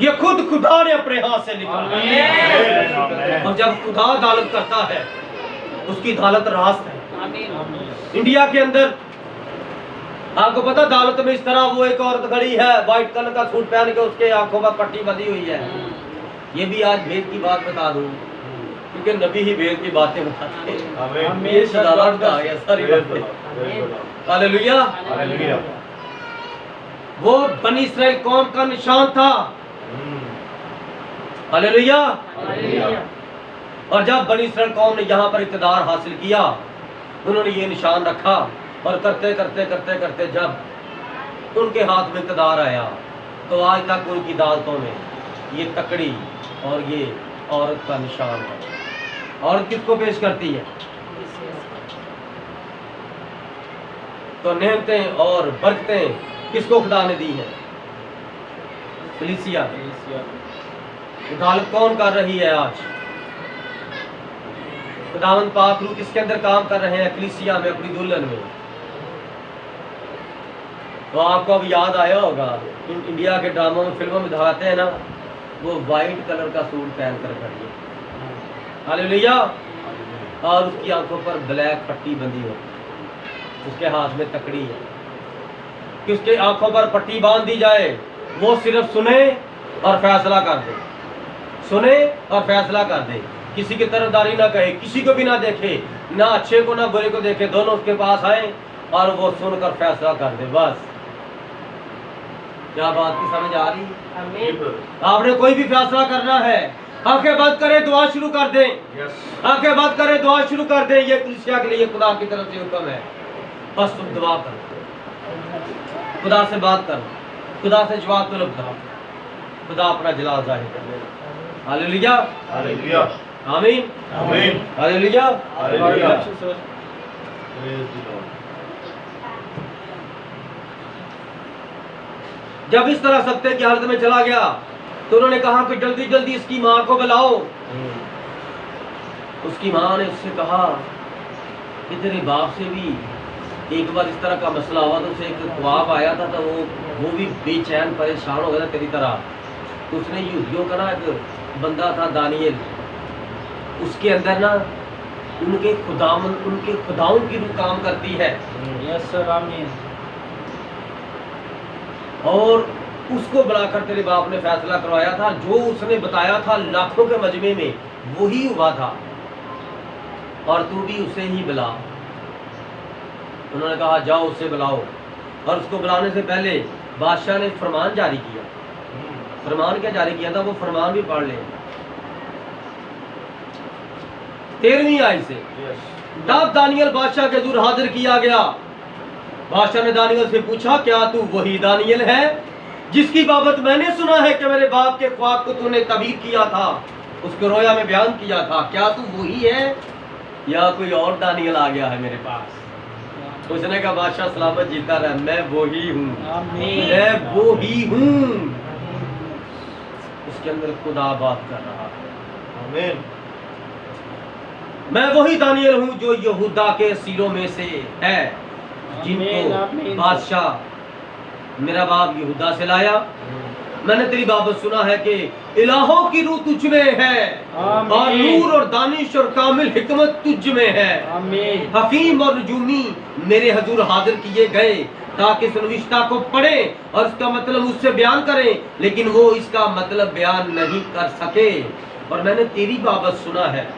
[SPEAKER 1] ये खुद खुदा ने अपने हाथ से लिखा है। और जब खुदा अदालत करता है उसकी अदालत रास्त है। इंडिया के अंदर आपको पता, अदालत में इस तरह वो एक औरत खड़ी है, व्हाइट कलर का सूट पहन के, उसके आंखों पर पट्टी बंधी हुई है। ये भी आज भेद की बात बता दूं, क्योंकि नबी ही भेद की बातें बताते हैं। ये शरारत का है सारी बातें। हालेलुया। वो बनी इस्राएल कौम का निशान था। हालेलुया। और जब बनी इस्राएल कौम ने यहाँ पर इक़्तिदार हासिल किया, उन्होंने ये निशान रखा, और करते करते करते करते जब उनके हाथ में इक़्तिदार आया तो आज तक उनकी अदालतों में ये तकड़ी और ये औरत का निशान है। औरत किसको पेश करती है? तो नेमतें और बरकतें किसको खुदा ने दी है? कलीसिया। अदालत कौन कर रही है आज? खुदावंद पाक रूह किसके अंदर काम कर रहे हैं? कलीसिया में, अपनी दुल्हन में। तो आपको अब याद आया होगा, इंडिया के ड्रामों में, फिल्मों में दिखाते हैं ना, वो वाइट कलर का सूट पहन कर खड़ी है। हालेलुया। और उसकी आंखों पर ब्लैक पट्टी बंधी हो, उसके हाथ में तकड़ी है कि उसके आंखों पर पट्टी बांध दी जाए, वो सिर्फ सुने और फैसला कर दे, सुने और फैसला कर दे, किसी की तरफदारी ना कहे, किसी को भी ना देखे, ना अच्छे को ना बुरे को देखे, दोनों उसके पास आए और वो सुनकर फैसला कर दे। बस, क्या बात की समझ आ रही? आपने कोई भी फैसला करना है, आंखें बंद करें, दुआ शुरू कर दें। आंखें बंद करें, दुआ शुरू कर दें। ये कलीसिया के लिए खुदा की तरफ से हुक्म है। बस तुम दुआ करो, खुदा से बात करो, खुदा से जवाब तलब करो, खुदा अपना जलाल जाहिर कर। हालेलुया,
[SPEAKER 3] हालेलुया,
[SPEAKER 1] आमीन,
[SPEAKER 3] आमीन,
[SPEAKER 1] हालेलुया,
[SPEAKER 3] हालेलुया।
[SPEAKER 1] जब इस तरह सत्य की हालत में चला गया तो उन्होंने कहा कि जल्दी जल्दी इसकी माँ को बुलाओ। उसकी माँ ने उससे कहा कि तेरे बाप से भी एक बार इस तरह का मसला हुआ, तो उसे एक ख्वाब आया था, तो वो भी बेचैन परेशान हो गया था तेरी तरह। तो उसने यहूदियों का ना एक बंदा था दानियल, उसके अंदर ना उनके खुदाओं की रूह काम करती है।
[SPEAKER 2] यस सर, आमीन।
[SPEAKER 1] और उसको बुलाकर तेरे बाप ने फैसला करवाया था, जो उसने बताया था लाखों के मजमे में वही हुआ था, और तू भी उसे ही बुला। उन्होंने कहा जाओ उसे बुलाओ। और उसको बुलाने से पहले बादशाह ने फरमान जारी किया। फरमान क्या जारी किया था? वो फरमान भी पढ़ ले 13वीं आयत से। तब दानियल बादशाह के हुजूर हाजिर किया गया। बादशाह ने दानियल से पूछा, क्या तू वही दानियल है जिसकी बाबत मैंने सुना है कि मेरे बाप के ख्वाब को तूने तबीर किया था, उसको रोया में बयान किया था? क्या तू वही है या कोई और दानियल आ गया है मेरे पास? उसने कहा, बादशाह सलामत जीता रहे, मैं वो ही हूँ, मैं वो ही हूँ। उसके अंदर खुदा बात कर रहा है।
[SPEAKER 3] आमीन।
[SPEAKER 1] मैं वही दानियल हूँ जो यहूदा के असीरों में से है, जिनको बादशाह मेरा बाप यहूदा से लाया। मैंने तेरी बाबत सुना है कि इलाहों की रूह तुझ में है, और नूर और दानिश और कामिल हिकमत तुझ में है।
[SPEAKER 2] आमीन।
[SPEAKER 1] हकीम और नजूमी मेरे हजूर हाजिर किए गए ताकि सुनविश्ता को पढ़े और इसका मतलब उससे बयान करें, लेकिन वो इसका मतलब बयान नहीं कर सके। और मैंने तेरी बाबत सुना है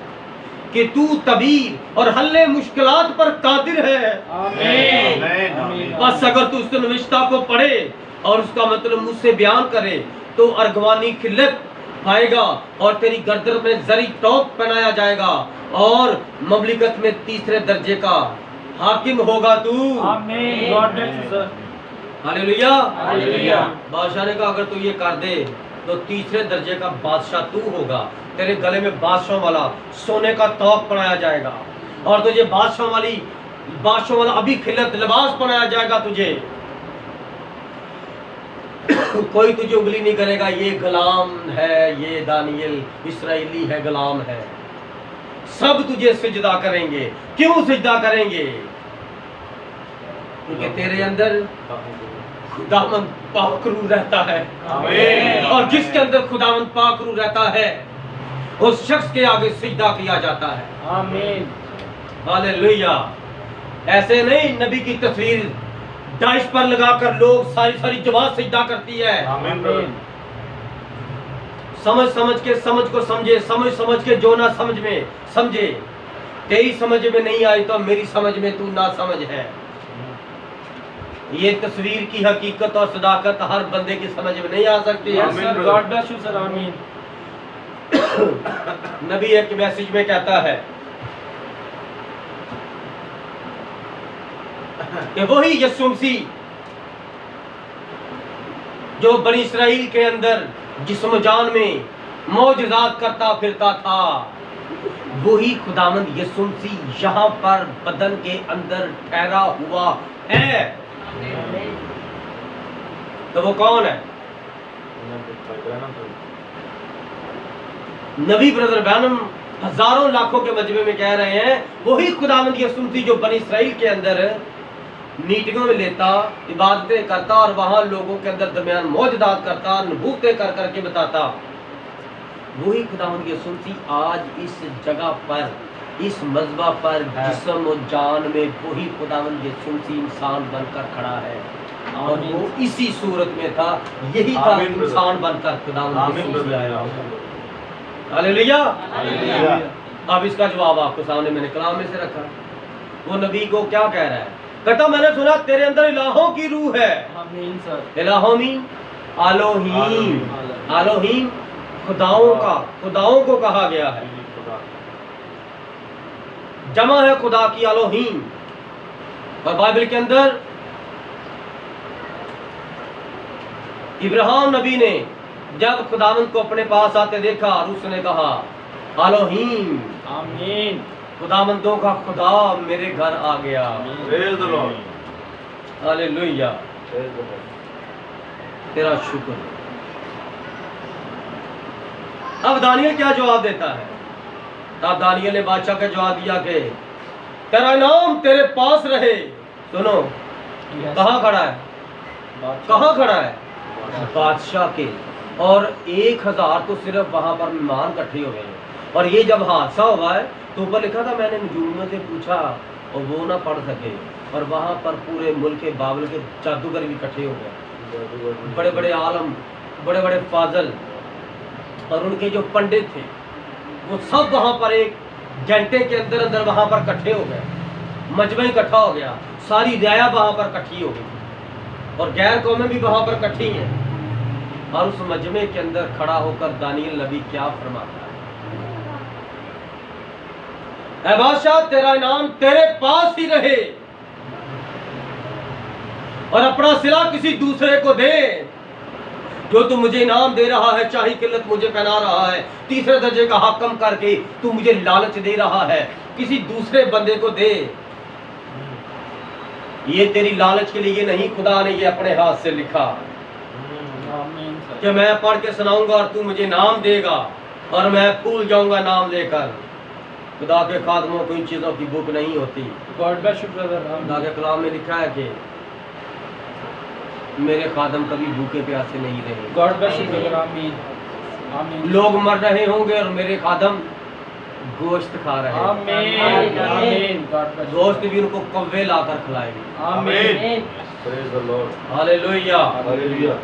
[SPEAKER 1] कि तू तबीब और हल्ले मुश्किलात पर कादिर है।
[SPEAKER 2] आमीन
[SPEAKER 3] आमीन।
[SPEAKER 1] बस अगर तू उस नविश्ता को पढ़े और उसका मतलब मुझसे बयान करे तो अर्गवानी खिल्लत पाएगा और तेरी गर्दन में जरी टोक पहनाया जाएगा और ममलिकत में तीसरे दर्जे का हाकिम होगा तू।
[SPEAKER 2] आमीन। God bless you sir.
[SPEAKER 1] Hallelujah.
[SPEAKER 2] Hallelujah.
[SPEAKER 1] बादशाह ने कहा अगर तू ये कर दे तो तीसरे दर्जे का बादशाह तू होगा। तेरे गले में बादशाह वाला सोने का तौक पहनाया जाएगा और तुझे बादशाह वाला अभी खिलत लिबास पहनाया जाएगा तुझे। कोई तुझे उंगली नहीं करेगा ये गुलाम है, ये दानियल इस्राएली है, गुलाम है। सब तुझे सिजदा करेंगे। क्यों सिजदा करेंगे? क्योंकि तेरे अंदर खुदावंद पाकरू रहता है।
[SPEAKER 3] आमीन।
[SPEAKER 1] और जिसके अंदर खुदावंद पाकरू रहता है उस शख्स के आगे सिजदा किया जाता है।
[SPEAKER 2] आमीन।
[SPEAKER 1] हालेलुया। ऐसे नहीं नबी की तस्वीर दाइश पर लगाकर लोग सारी जमात सिजदा करती है।
[SPEAKER 3] आमीन।
[SPEAKER 1] समझ के समझ को समझे, समझ के जो ना समझ में समझे। तेरी समझ में नहीं आई तो मेरी समझ में तू ना समझ है। ये तस्वीर की हकीकत और सदाकत हर बंदे की समझ में नहीं आ सकती है।
[SPEAKER 2] Yes sir. God bless you sir. आमीन।
[SPEAKER 1] नबी एक मैसेज में कहता है कि वही यीशु मसीह जो बनी इस्राएल के अंदर जिस्म जान में मौजज़ात करता फिरता था, वही खुदावंद यीशु मसीह यहाँ पर बदन के अंदर ठहरा हुआ है। तो वो कौन है? नबी ब्रदर बैनम हजारों लाखों के मजमे में कह रहे हैं वही खुदावंद यीशु मसीह जो बनी इस्राएल के अंदर मीटिंगों में लेता, इबादतें करता और वहां लोगों के अंदर दरमियान मौजदात करता, नबूवतें कर करके बताता, वही खुदावंद यीशु मसीह आज इस जगह पर, इस मज़बा पर जिस्म और जान में वही खुदावंद यीशु मसीह इंसान बनकर खड़ा है। और वो इसी सूरत में था, यही था इंसान बनकर खुदावंद यीशु मसीह आया। हालेलुया।
[SPEAKER 3] हालेलुया।
[SPEAKER 1] अब इसका जवाब आपके सामने मैंने कलाम में से रखा। वो नबी को क्या कह रहा है? कहता मैंने सुना तेरे अंदर इलाहों की रूह है।
[SPEAKER 2] आमीन सर।
[SPEAKER 1] इलाहोमीन आलोहीम। आलोहीम खुदाओं को कहा गया है। जमा है खुदा की आलोहीम। और बाइबल के अंदर इब्राहिम नबी ने जब खुदावंद को अपने पास आते देखा और उसने कहा आलोहीम,
[SPEAKER 2] आमीन।
[SPEAKER 1] खुदावंदों का खुदा मेरे घर आ गया।
[SPEAKER 3] Praise the Lord.
[SPEAKER 1] Hallelujah.
[SPEAKER 3] Praise the Lord.
[SPEAKER 1] तेरा शुक्र। अब दानियल क्या जवाब देता है? तब दानियल ने बादशाह का जवाब दिया कि तेरा नाम तेरे पास रहे। सुनो, कहाँ खड़ा है? कहाँ खड़ा है? बादशाह के। और 1000 तो सिर्फ वहां पर मेहमान इकट्ठे हो गए। और ये जब हादसा हुआ है तो ऊपर लिखा था मैंने नजूमियों से पूछा और वो ना पढ़ सके। और वहां पर पूरे मुल्क के बाबल के जादूगर भी इकट्ठे हो गए, बड़े बड़े आलम, बड़े बड़े फाजल और उनके जो पंडित थे वो सब वहां पर एक घंटे के अंदर अंदर वहां पर इकट्ठे हो गए। मजमा इकट्ठा हो गया, सारी रियाया वहां पर इकट्ठी हो गई और गैर कौमें भी वहां पर इकट्ठी हैं। और उस मजमे के अंदर खड़ा होकर दानियल नबी क्या फरमाता है? ऐ बादशाह तेरा इनाम तेरे पास ही रहे और अपना सिला किसी दूसरे को दे। जो तू मुझे इनाम दे रहा है, चाहे किल्लत मुझे पहना रहा है, तीसरे दर्जे का हाकम करके तू मुझे लालच दे रहा है, किसी दूसरे बंदे को दे। ये तेरी लालच के लिए नहीं, खुदा ने ये अपने हाथ से लिखा
[SPEAKER 2] आमीन सर।
[SPEAKER 1] कि मैं पढ़ के सुनाऊंगा और तू मुझे नाम देगा और मैं भूल जाऊंगा नाम लेकर। खुदा के खादमों को इन चीज़ों की बुक नहीं होती।
[SPEAKER 2] God bless you brother.
[SPEAKER 1] खुदा के कलाम में लिखा है कि मेरे खादम कभी भूखे प्यासे नहीं रहे।
[SPEAKER 2] God bless you brother. आमीन। आमीन।
[SPEAKER 1] लोग मर रहे होंगे और मेरे खादम गोश्त खा रहे हैं।
[SPEAKER 2] आमीन। आमीन। God bless you.
[SPEAKER 1] गोश्त भी उनको कव्वे लाकर खिलाएंगे।
[SPEAKER 2] आमीन।
[SPEAKER 3] Praise the Lord.
[SPEAKER 1] Hallelujah.
[SPEAKER 3] Hallelujah.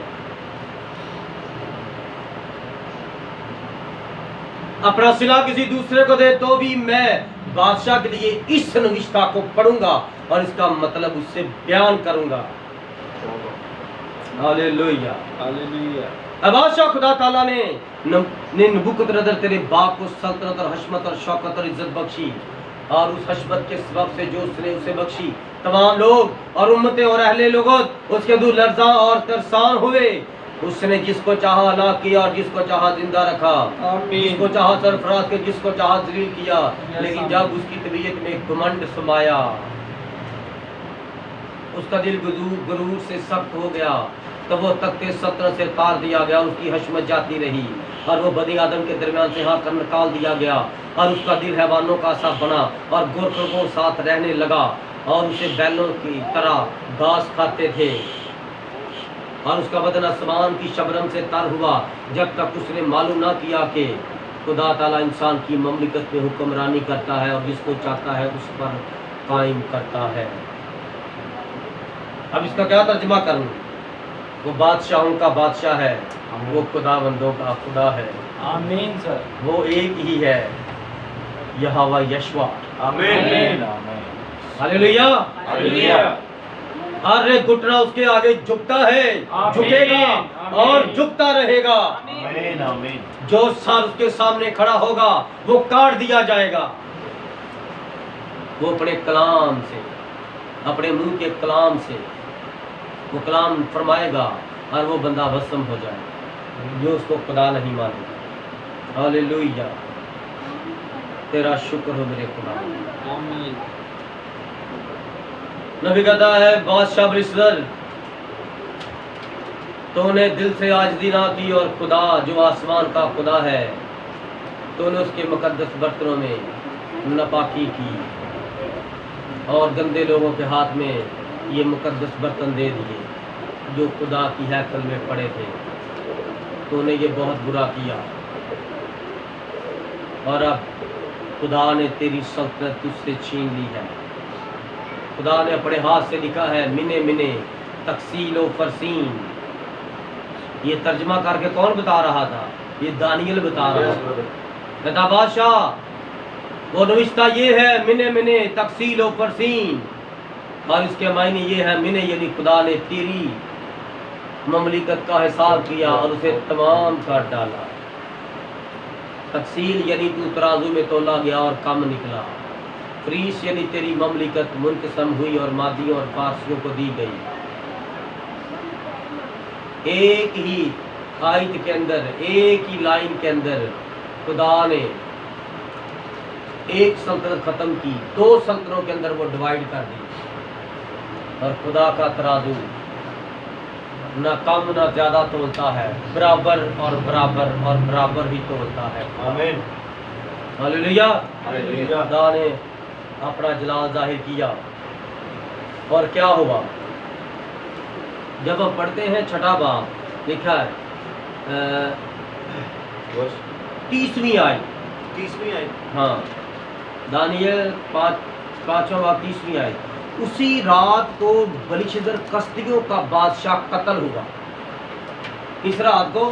[SPEAKER 1] अपना सिला किसी दूसरे को दे तो भी मैं बादशाह के लिए इस नविश्ता को पढ़ूंगा और इसका मतलब उससे बयान करूंगा। हालेलुया।
[SPEAKER 2] हालेलुया।
[SPEAKER 1] अब बादशाह खुदा ताला ने नबूकदनेस्सर तेरे बाप को सल्तनत और हशमत और शौकत और इज्जत बख्शी, और उस हशमत के सबब से जो उसने उसे बख्शी तमाम लोग और उम्मतें और अहले लोगों उसके दूर लर्जा और तरसान हुए। उसने जिसको चाहा हलाक किया और जिसको चाहा जिंदा रखा, जिसको चाहा सरफराज के जिसको चाहा जलील किया, लेकिन जब उसकी तबीयत में घमंड समाया उसका दिल गुरूर से सख्त हो गया, तब वो तख्ते सल्तनत से तार दिया गया, उसकी हशमत जाती रही और वो बनी आदम के दरमियान से हाथ कर निकाल दिया गया और उसका दिल हैवानों का सा बना और गोरखों को साथ रहने लगा और उसे बैलों की तरह घास खाते थे और उसका बदन आसमान की शबनम से तर हुआ जब तक उसने मालूम ना किया कि खुदा ताला इंसान की ममलिकत में हुक्मरानी करता है और जिसको चाहता है उस पर कायम करता है। अब इसका क्या तर्जुमा करूं? वो बादशाहों का बादशाह है, वो खुदावंदों का खुदा है।
[SPEAKER 2] आमीन सर।
[SPEAKER 1] वो एक ही है, यहोवा यशवा।
[SPEAKER 3] आमीन।
[SPEAKER 1] हालेलुया।
[SPEAKER 3] हालेलुया।
[SPEAKER 1] हर एक घुटना उसके आगे झुकता है, झुकेगा और झुकता रहेगा।
[SPEAKER 3] आमीन। आमीन।
[SPEAKER 1] जो सर उसके सामने खड़ा होगा वो काट दिया जाएगा। वो अपने कलाम से, अपने मुंह के कलाम से वो कलाम फरमाएगा और वो बंदा भस्म हो जाएगा जो उसको खुदा नहीं मानेगा। हालेलुया। तेरा शुक्र हो मेरे खुदा।
[SPEAKER 2] आमीन।
[SPEAKER 1] नबी कहता है बादशाह बरिस्तर तूने दिल से आजिज़ी ना की और खुदा जो आसमान का खुदा है तूने उसके मुकद्दस बर्तनों में नापाकी की और गंदे लोगों के हाथ में ये मुकद्दस बर्तन दे दिए जो खुदा की हैकल में पड़े थे। तूने ये बहुत बुरा किया और अब खुदा ने तेरी सल्तनत तुझसे छीन ली है। खुदा ने अपने हाथ से लिखा है मिने मिने तकसील व फरसीन। ये तर्जमा करके कौन बता रहा था? ये दानियल बता रहा था। कहता बादशाह वो नविश्ता ये है मिने मिने तकसील व फरसीन, और इसके मायने ये है मिने यानी खुदा ने तेरी ममलिकत का हिसाब किया और उसे तमाम कर डाला। तकसील यानी तू तराजू में तोला गया और कम निकला। फरीस यानी तेरी ममलिकत मुनकसम हुई और मादियों और फारसियों को दी गई। एक ही आयत के अंदर, एक ही लाइन के अंदर खुदा ने एक सल्तनत खत्म की, दो सल्तनों के अंदर वो डिवाइड कर दी। और खुदा का तराजू ना कम ना ज्यादा तोलता है, बराबर और बराबर और बराबर ही तोलता है।
[SPEAKER 3] आमीन।
[SPEAKER 1] हालेलुया।
[SPEAKER 3] हालेलुया।
[SPEAKER 1] खुदा ने अपना जलाल जाहिर किया। और क्या हुआ? जब हम पढ़ते हैं छठा बाब लिखा है 30वीं आयत।
[SPEAKER 3] 30वीं आयत।
[SPEAKER 1] हाँ, दानियल 5वां बाब 30वीं आयत। उसी रात को बलिशदर कसदियों का बादशाह कत्ल हुआ। किस रात को?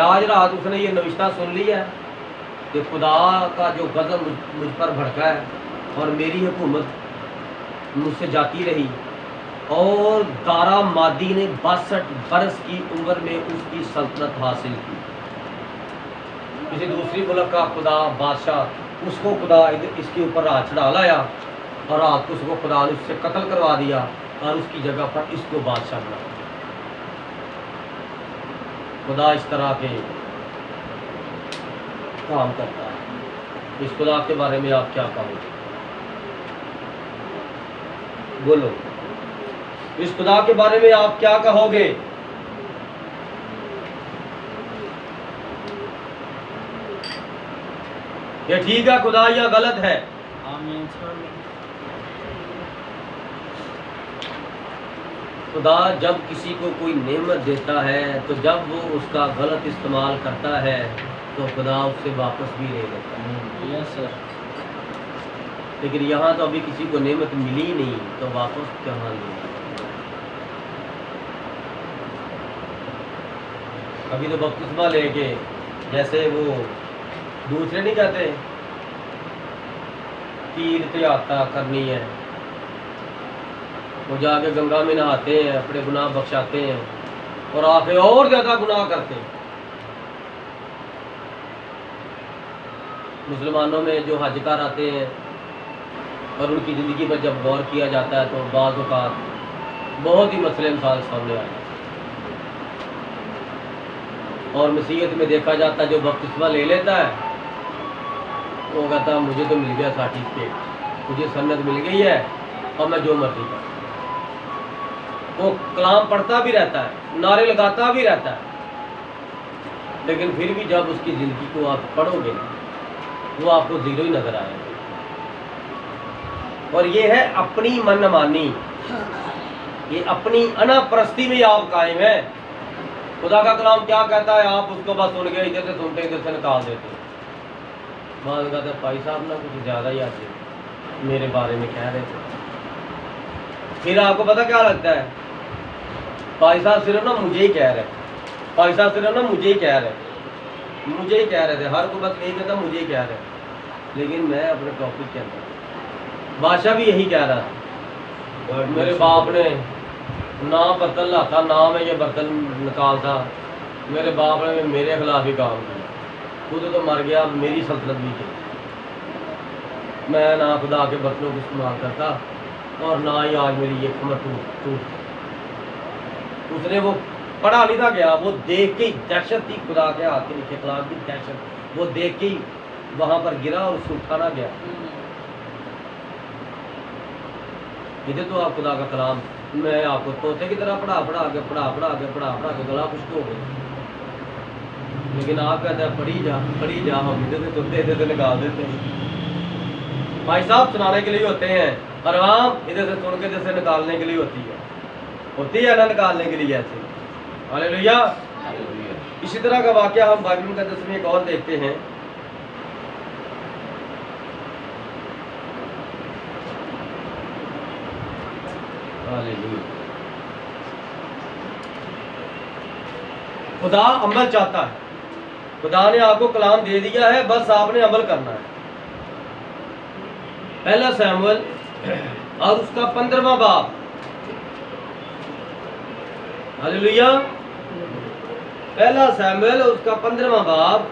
[SPEAKER 1] आज रात उसने ये नविश्ता सुन ली है कि खुदा का जो गज़ब मुझ पर भड़का है और मेरी हुकूमत मुझसे जाती रही, और दारा मादी ने 62 बरस की उम्र में उसकी सल्तनत हासिल की। किसी दूसरी मुल्क का खुदा बादशाह उसको खुदा इसके ऊपर राज चढ़ा लाया और रात को उसको खुदा ने उससे कत्ल करवा दिया और उसकी जगह पर इसको बादशाह बना। खुदा इस तरह के काम करता है। इस खुदा के बारे में आप क्या कहोगे? बोलो, इस खुदा के बारे में आप क्या कहोगे? ये ठीक है खुदा या गलत है?
[SPEAKER 2] आमीन सर।
[SPEAKER 1] खुदा जब किसी को कोई नेमत देता है तो जब वो उसका गलत इस्तेमाल करता है तो खुदा उससे वापस भी ले लेता है।
[SPEAKER 2] Yes sir.
[SPEAKER 1] लेकिन यहाँ तो अभी किसी को नेमत मिली नहीं तो वापस कहाँ लेगा? अभी तो बपतिस्मा लेके जैसे वो दूसरे नहीं कहते तीर्थ यात्रा करनी है, वो जाके गंगा में नहाते हैं, अपने गुनाह बख्शाते हैं और आके और ज्यादा गुनाह करते हैं। मुसलमानों में जो हजकार आते हैं और उनकी ज़िंदगी पर जब गौर किया जाता है तो बाज़ औक़ात बहुत ही मसले मसाइल सामने आए और मसीहत में देखा जाता है जो बपतिस्मा ले लेता है वो कहता है मुझे तो मिल गया सर्टिफिकेट, मुझे सन्नत मिल गई है और मैं जो मर्जी करूँ। वो कलाम पढ़ता भी रहता है, नारे लगाता भी रहता है, लेकिन फिर भी जब उसकी ज़िंदगी को आप पढ़ोगे वो आपको ज़ीरो ही नज़र आएगा। और ये है अपनी मनमानी, ये अपनी अनापरस्ती में आप कायम है। खुदा का कलाम क्या कहता है आप उसको बस सुन के इधर से सुनते इधर से निकाल देते हैं। बाद कहते हैं भाई साहब ना कुछ ज़्यादा ही आज मेरे बारे में कह रहे थे। फिर आपको पता क्या लगता है, भाई साहब सिर्फ ना मुझे ही कह रहे, भाई साहब सिर्फ ना मुझे ही कह रहे, मुझे ही कह रहे थे, हर को बस यही कहता मुझे ही कह रहे। लेकिन मैं अपने टॉपिक के अंदर बादशाह भी यही कह रहा था, मेरे बाप ने ना बर्तन लाता ना मैं ये बर्तन निकालता, मेरे बाप ने मेरे खिलाफ ही काम किया, खुद तो मर गया, मेरी सल्तनत भी थी, मैं ना खुदा के बर्तनों को इस्तेमाल करता और ना ही आज मेरी ये कमर टूट। उसने वो पढ़ा नहीं था गया, वो देख के ही दहशत थी, खुदा के हाथ के नीचे कलाम की दहशत, वो देख के ही वहाँ पर गिरा और उसको उठाना गया। इधर तो आप खुदा का कलाम मैं आपको तोते की तरह पढ़ा के गला खुश्क हो गया, लेकिन आप कहते हैं पढ़ी जा, हम इधर से तुरते इधर से निकाल देते हैं। भाई साहब सुनाने के लिए होते हैं और आवाम इधर से सुन के इधर से निकालने के लिए होती है ना निकालने के लिए ऐसे। हालेलुया। इसी तरह का वाकया हम बाइबल मुक़द्दस में एक और देखते हैं। हालेलुया। खुदा अमल चाहता है, खुदा ने आपको कलाम दे दिया है, बस आपने अमल करना है। पहला सैमुएल और उसका 15वां बाब। हालेलुया। पहला सैमुएल और उसका 15वां बाब।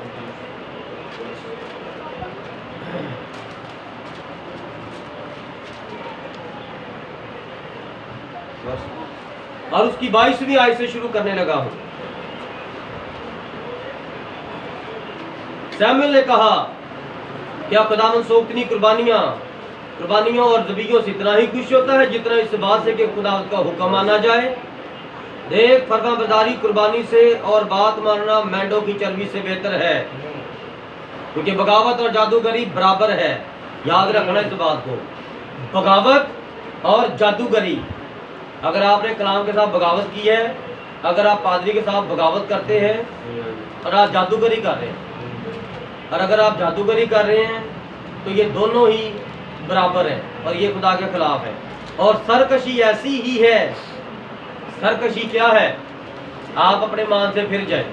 [SPEAKER 1] और उसकी 22वीं आयत से शुरू करने लगा हूं। सैमुएल ने कहा, क्या खुदावंद से उतनी कुर्बानियों और ज़बीहों से इतना ही खुश होता है जितना इस बात से कि खुदावंद का हुक्म माना जाए? देख, फरमाबरदारी कुर्बानी से और बात मानना मेंढों की चर्बी से बेहतर है, क्योंकि बगावत और जादूगरी बराबर है। याद रखना इस बात को, बगावत और जादूगरी। अगर आपने कलाम के साथ बगावत की है, अगर आप पादरी के साथ बगावत करते हैं और आप जादूगरी कर रहे हैं, और अगर आप जादूगरी कर रहे हैं तो ये दोनों ही बराबर है और ये खुदा के खिलाफ है। और सरकशी ऐसी ही है। सरकशी क्या है? आप अपने मान से फिर जाए,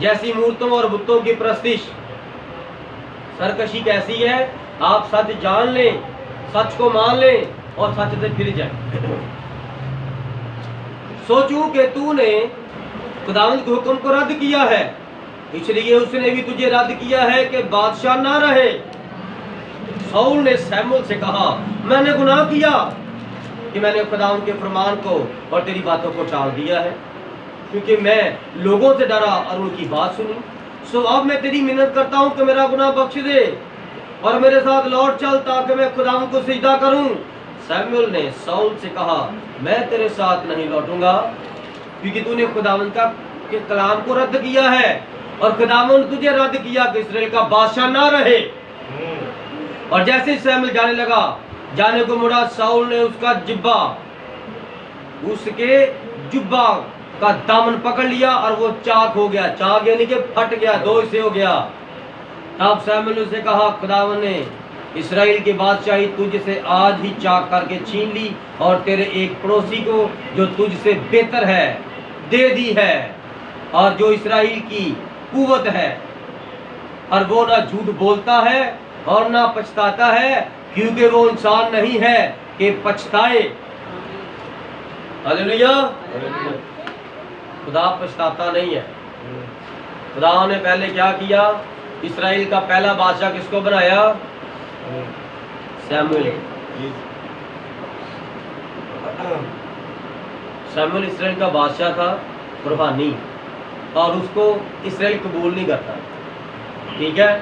[SPEAKER 1] जैसी मूर्तों और बुतों की प्रस्तिश। सरकशी कैसी है? आप सच जान लें, सच को मान लें और सच से फिर जाए। सोचूं कि तूने खुदावंद के हुक्म को रद्द किया है, इसलिए उसने भी तुझे रद्द किया है कि बादशाह ना रहे। शाऊल ने सैमुएल से कहा, मैंने गुनाह किया कि मैंने खुदावंद के फरमान को और तेरी बातों को टाल दिया है, क्योंकि मैं लोगों से डरा और उनकी बात सुनी। सो अब मैं तेरी मिन्नत करता हूँ कि मेरा गुनाह बख्श दे और मेरे साथ लौट चल, ताकि मैं खुदावंद को सिजदा करूँ। सैमुएल ने शाऊल से कहा, मैं तेरे साथ नहीं लौटूंगा, क्योंकि तूने खुदावंद के कलाम को रद्द किया है और खुदावंद तुझे रद्द किया कि इस्राएल का बादशाह ना रहे। और जैसे सैमुएल जाने को मुड़ा, शाऊल ने उसके जुब्बा का दामन पकड़ लिया और वो चाक हो गया। चाक यानी कि फट गया, दो हिस्से हो गया। तब सैमुएल ने उसे कहा, खुदावंद ने इस्राएल की बादशाही तुझसे आज ही चाक करके छीन ली और तेरे एक पड़ोसी को जो तुझसे बेहतर है दे दी है। और जो इसराइल की कुव्वत है, और वो ना झूठ बोलता है और ना पछताता है, क्योंकि वो इंसान नहीं है कि पछताए। हालेलुया। खुदा पछताता नहीं है। खुदा ने पहले क्या किया? इसराइल का पहला बादशाह किसको बनाया? शमूएल। शमूएल इसराइल का बादशाह था, रूहानी, और उसको इसराइल कबूल नहीं करता, ठीक है।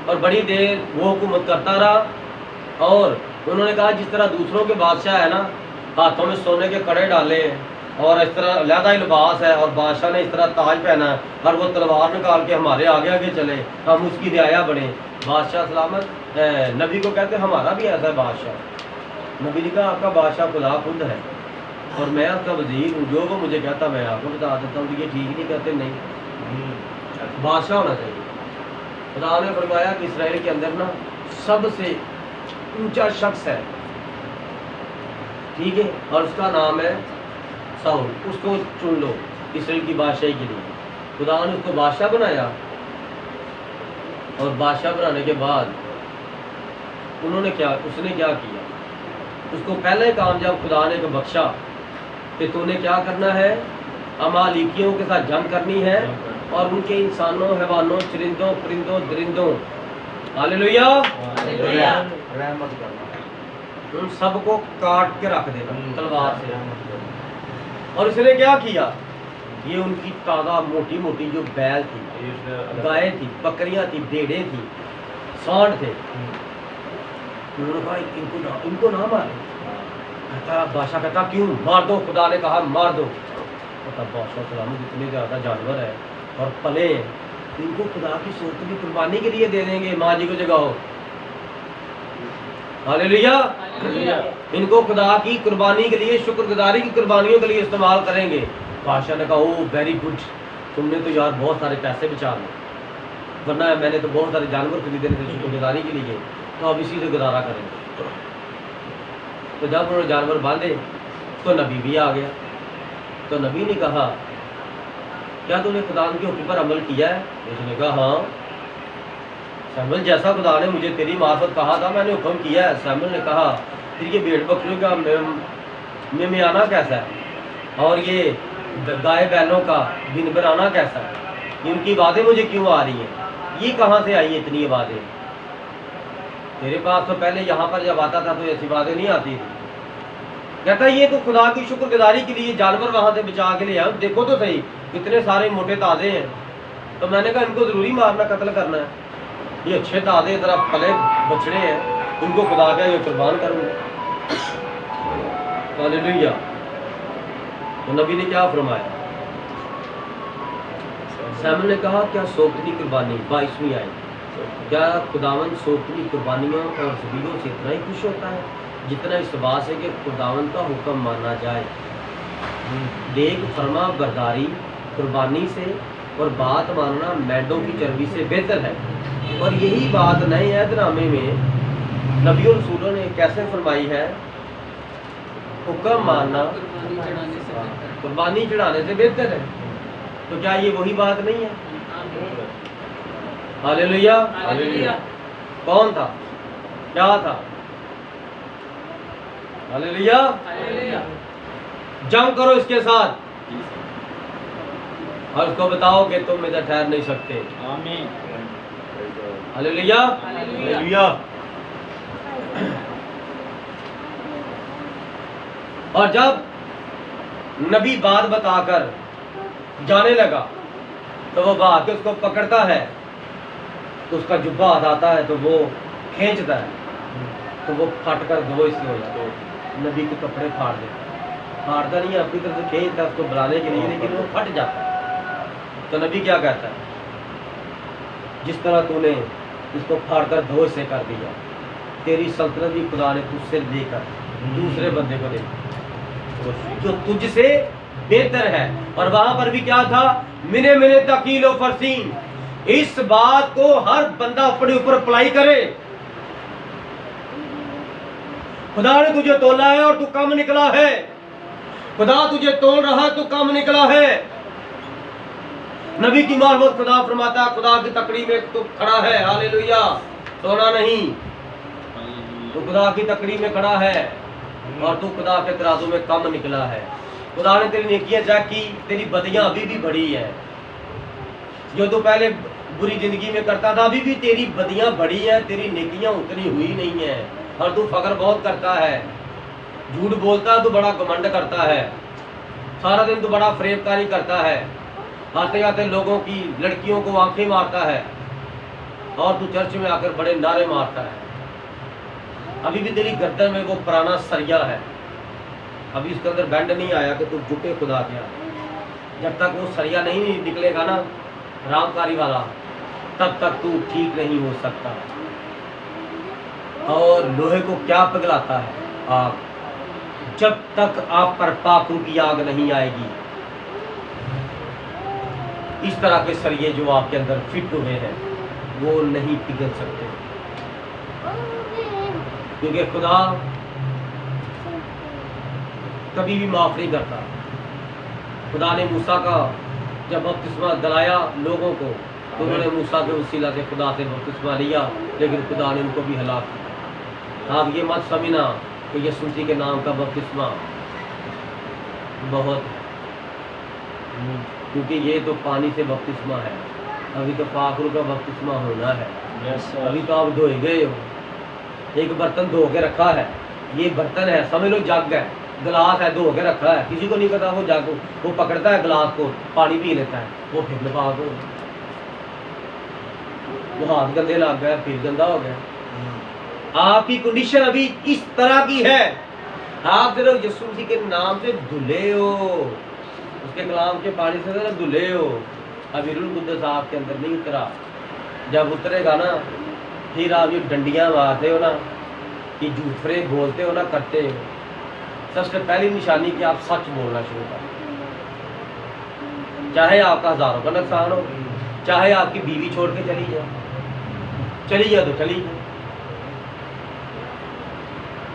[SPEAKER 1] और बड़ी देर वो हुकूमत करता रहा, और उन्होंने कहा जिस तरह दूसरों के बादशाह है ना, हाथों में सोने के कड़े डाले हैं और इस तरह लहदा ही लिबास है, और बादशाह ने इस तरह ताज पहना है, और वो तलवार निकाल के हमारे आगे आगे चले, हम उसकी रियाया बने। बादशाह सलामत नबी को कहते हमारा भी ऐसा है बादशाह। नबी ने कहा आपका बादशाह खुदा खुद है और मैं उसका वजीर हूँ, जो वो मुझे कहता मैं आपको बता देता हूँ। ये ठीक नहीं कहते? नहीं, बादशाह होना चाहिए। खुदा ने फरमाया कि इसराइल के अंदर ना सबसे ऊंचा शख्स है, ठीक है, और उसका नाम है साउल, उसको चुन लो इसराइल की बादशाही के लिए। खुदा ने उसको बादशाह बनाया, और बादशाह बनाने के बाद उसने क्या किया? उसको पहले काम जब खुदा ने बख्शा कि तूने क्या करना है, अमालिकियों के साथ जंग करनी है, और उनके इंसानों, हैवानों, चरिंदों, परिंदों, दरिंदों, हालेलुया,
[SPEAKER 3] रहमत करना,
[SPEAKER 1] उन सबको काट के रख देना तलवार से। और इसने क्या किया? ये उनकी ताजा मोटी मोटी जो बैल थी, गायें थी, बकरियां थी, भेड़ें थी, सांड थे, उन्होंने कहा इनको ना मारे। कहता बादशाह कहता क्यों? मार दो, खुदा ने कहा मार दो। कहता बादशाह सलामत इतने ज़्यादा जानवर है और पले हैं, इनको खुदा की सूरत की कुर्बानी के लिए दे देंगे, माँ जी को जगाओ। हालेलुया। इनको खुदा की कुर्बानी के लिए, शुक्रगुजारी की कुर्बानियों के लिए इस्तेमाल करेंगे। बादशाह ने कहा ओ वेरी गुड, तुमने तो यार बहुत सारे पैसे बचा लिए, वरना मैंने तो बहुत सारे जानवर खरीदे थे शुक्रगुजारी के लिए, तो अब इसी से गुजारा करेंगे। तो जब उन्होंने जानवर बांधे तो नबी भी आ गया। तो नबी ने कहा क्या तूने खुदा के हुक्म पर अमल किया है? उसने कहा हाँ। शमूएल जैसा खुदा ने मुझे तेरी मार्फत कहा था मैंने हुक्म किया है। शमूएल ने कहा फिर ये भेड़ बकरियों का में आना कैसा है, और ये गाय बैलों का दिन भर आना कैसा है? इनकी बातें मुझे क्यों आ रही हैं? ये कहाँ से आई इतनी बातें? तेरे पास तो पहले यहाँ पर जब आता था तो ऐसी बातें नहीं आती थी। कहता ये तो खुदा की शुक्रगुजारी के लिए जानवर वहाँ से बचा के ले आया, देखो तो सही कितने सारे मोटे ताजे हैं। तो मैंने कहा इनको ज़रूरी मारना, कत्ल करना है, ये अच्छे ताजे तरह पले बछड़े हैं, इनको खुदा का ये कुर्बान करूँगा। हालेलुया। तो नबी ने क्या फरमाया? शमूएल ने कहा क्या सोख्ती कुर्बानी 22वीं आई, क्या खुदावंद सोख्ती कुर्बानियों और ज़बीहों से इतना ही खुश होता है जितना इस बात से कि खुदावंद का हुक्म माना जाए? देख फरमा बरदारी कुर्बानी से और बात मानना मेंढों की चर्बी से बेहतर है। और यही बात नए अहदनामे में नबियों रसूलों ने कैसे फरमाई है? हुक्म मानना कुर्बानी चढ़ाने से बेहतर है। तो क्या ये वही बात नहीं है? हालेलुया। कौन था? क्या था? हालेलुया। जंग करो इसके साथ और उसको बताओ कि तुम इधर ठहर नहीं सकते।
[SPEAKER 2] आमीन।
[SPEAKER 1] हालेलुया।
[SPEAKER 3] हालेलुया।
[SPEAKER 1] और जब नबी बात बताकर जाने लगा तो वो भाग के उसको पकड़ता है, तो उसका जुब्बा हाथ आता है तो वो खींचता है तो वो फट कर दो इससे हो जाता है। नबी के कपड़े फाड़ देता है, फाड़ता नहीं है, अपनी तरफ से खींचता है उसको बुलाने के लिए, लेकिन वो फट जाता है। तो नबी क्या कहता है? जिस तरह तूने इसको फाड़कर धो से कर दिया, तेरी सल्तनत भी खुदा ने तुझसे लेकर दूसरे बंदे को दे जो तुझसे बेहतर है। और वहां पर भी क्या था? मिने मिने तकीलो फरसीन, इस बात को हर बंदा अपने ऊपर अप्लाई करे। खुदा ने तुझे तोला है और तू कम निकला है, खुदा तुझे तोल रहा है, तू कम निकला है। नबी की मार्फत खुदा फरमाता है, खुदा की तकड़ी में तो खड़ा है, हालेलुया, सोना नहीं, तो खुदा की तकड़ी में खड़ा है और तू खुदा के तराजू में कम निकला है। खुदा ने तेरी नेकियां चेक की, तेरी बदियां अभी भी बड़ी है। जो तू पहले बुरी जिंदगी में करता था, अभी भी तेरी बदियां बड़ी है, तेरी नेकियां उतनी हुई नहीं है। और तू फख्र बहुत करता है, झूठ बोलता है, तू बड़ा घमंड करता है, सारा दिन तू बड़ा फरेबकारी करता है, आते आते लोगों की लड़कियों को आंखें मारता है और तू चर्च में आकर बड़े नारे मारता है। अभी भी तेरी गर्दन में वो पुराना सरिया है, अभी इसके अंदर बैंड नहीं आया कि तू झुके खुदा के आगे। जब तक वो सरिया नहीं निकलेगा ना रामकारी वाला, तब तक तू ठीक नहीं हो सकता। और लोहे को क्या पिघलाता है? आग। जब तक आप पर पाखरू की आग नहीं आएगी, इस तरह के सरिये जो आपके अंदर फिट हुए हैं वो नहीं पिघल सकते, क्योंकि खुदा कभी भी माफ नहीं करता। खुदा ने मूसा का जब बपतिस्मा दिलाया लोगों को, तो उन्होंने मूसा के वसीला से खुदा से बपतिस्मा लिया, लेकिन खुदा ने उनको भी हलाक किया। आप ये मत समझना कि यीशु मसीह के नाम का बपतिस्मा बहुत है, क्योंकि ये तो पानी से बपतिस्मा है, अभी तो पाखरू का बपतिस्मा होना है। अभी तो आप धोए गए हो, एक बर्तन धो के रखा है, ये बर्तन है, समझ लो जग है, गिलास है, धो के रखा है, किसी को नहीं पता वो जग, वो पकड़ता है गिलास को, पानी पी लेता है, वो फिर लिफाफ हो, वो हाथ गंदे लग गया, फिर गंदा हो गया। आपकी कंडीशन अभी इस तरह की है, आप सिर्फ यीशु मसीह के नाम से धुले हो, उसके कलाम के पानी से ना धुले हो, अभी रूह कुद्दस आपके अंदर नहीं उतरा। जब उतरेगा ना, फिर आप ये डंडियां मारते हो ना, कि झूठ फरेब बोलते हो ना, करते हो, सबसे पहली निशानी कि आप सच बोलना शुरू कर, चाहे आपका हजारों का नुकसान हो, चाहे आपकी बीवी छोड़ के चली जाए तो चली जाए,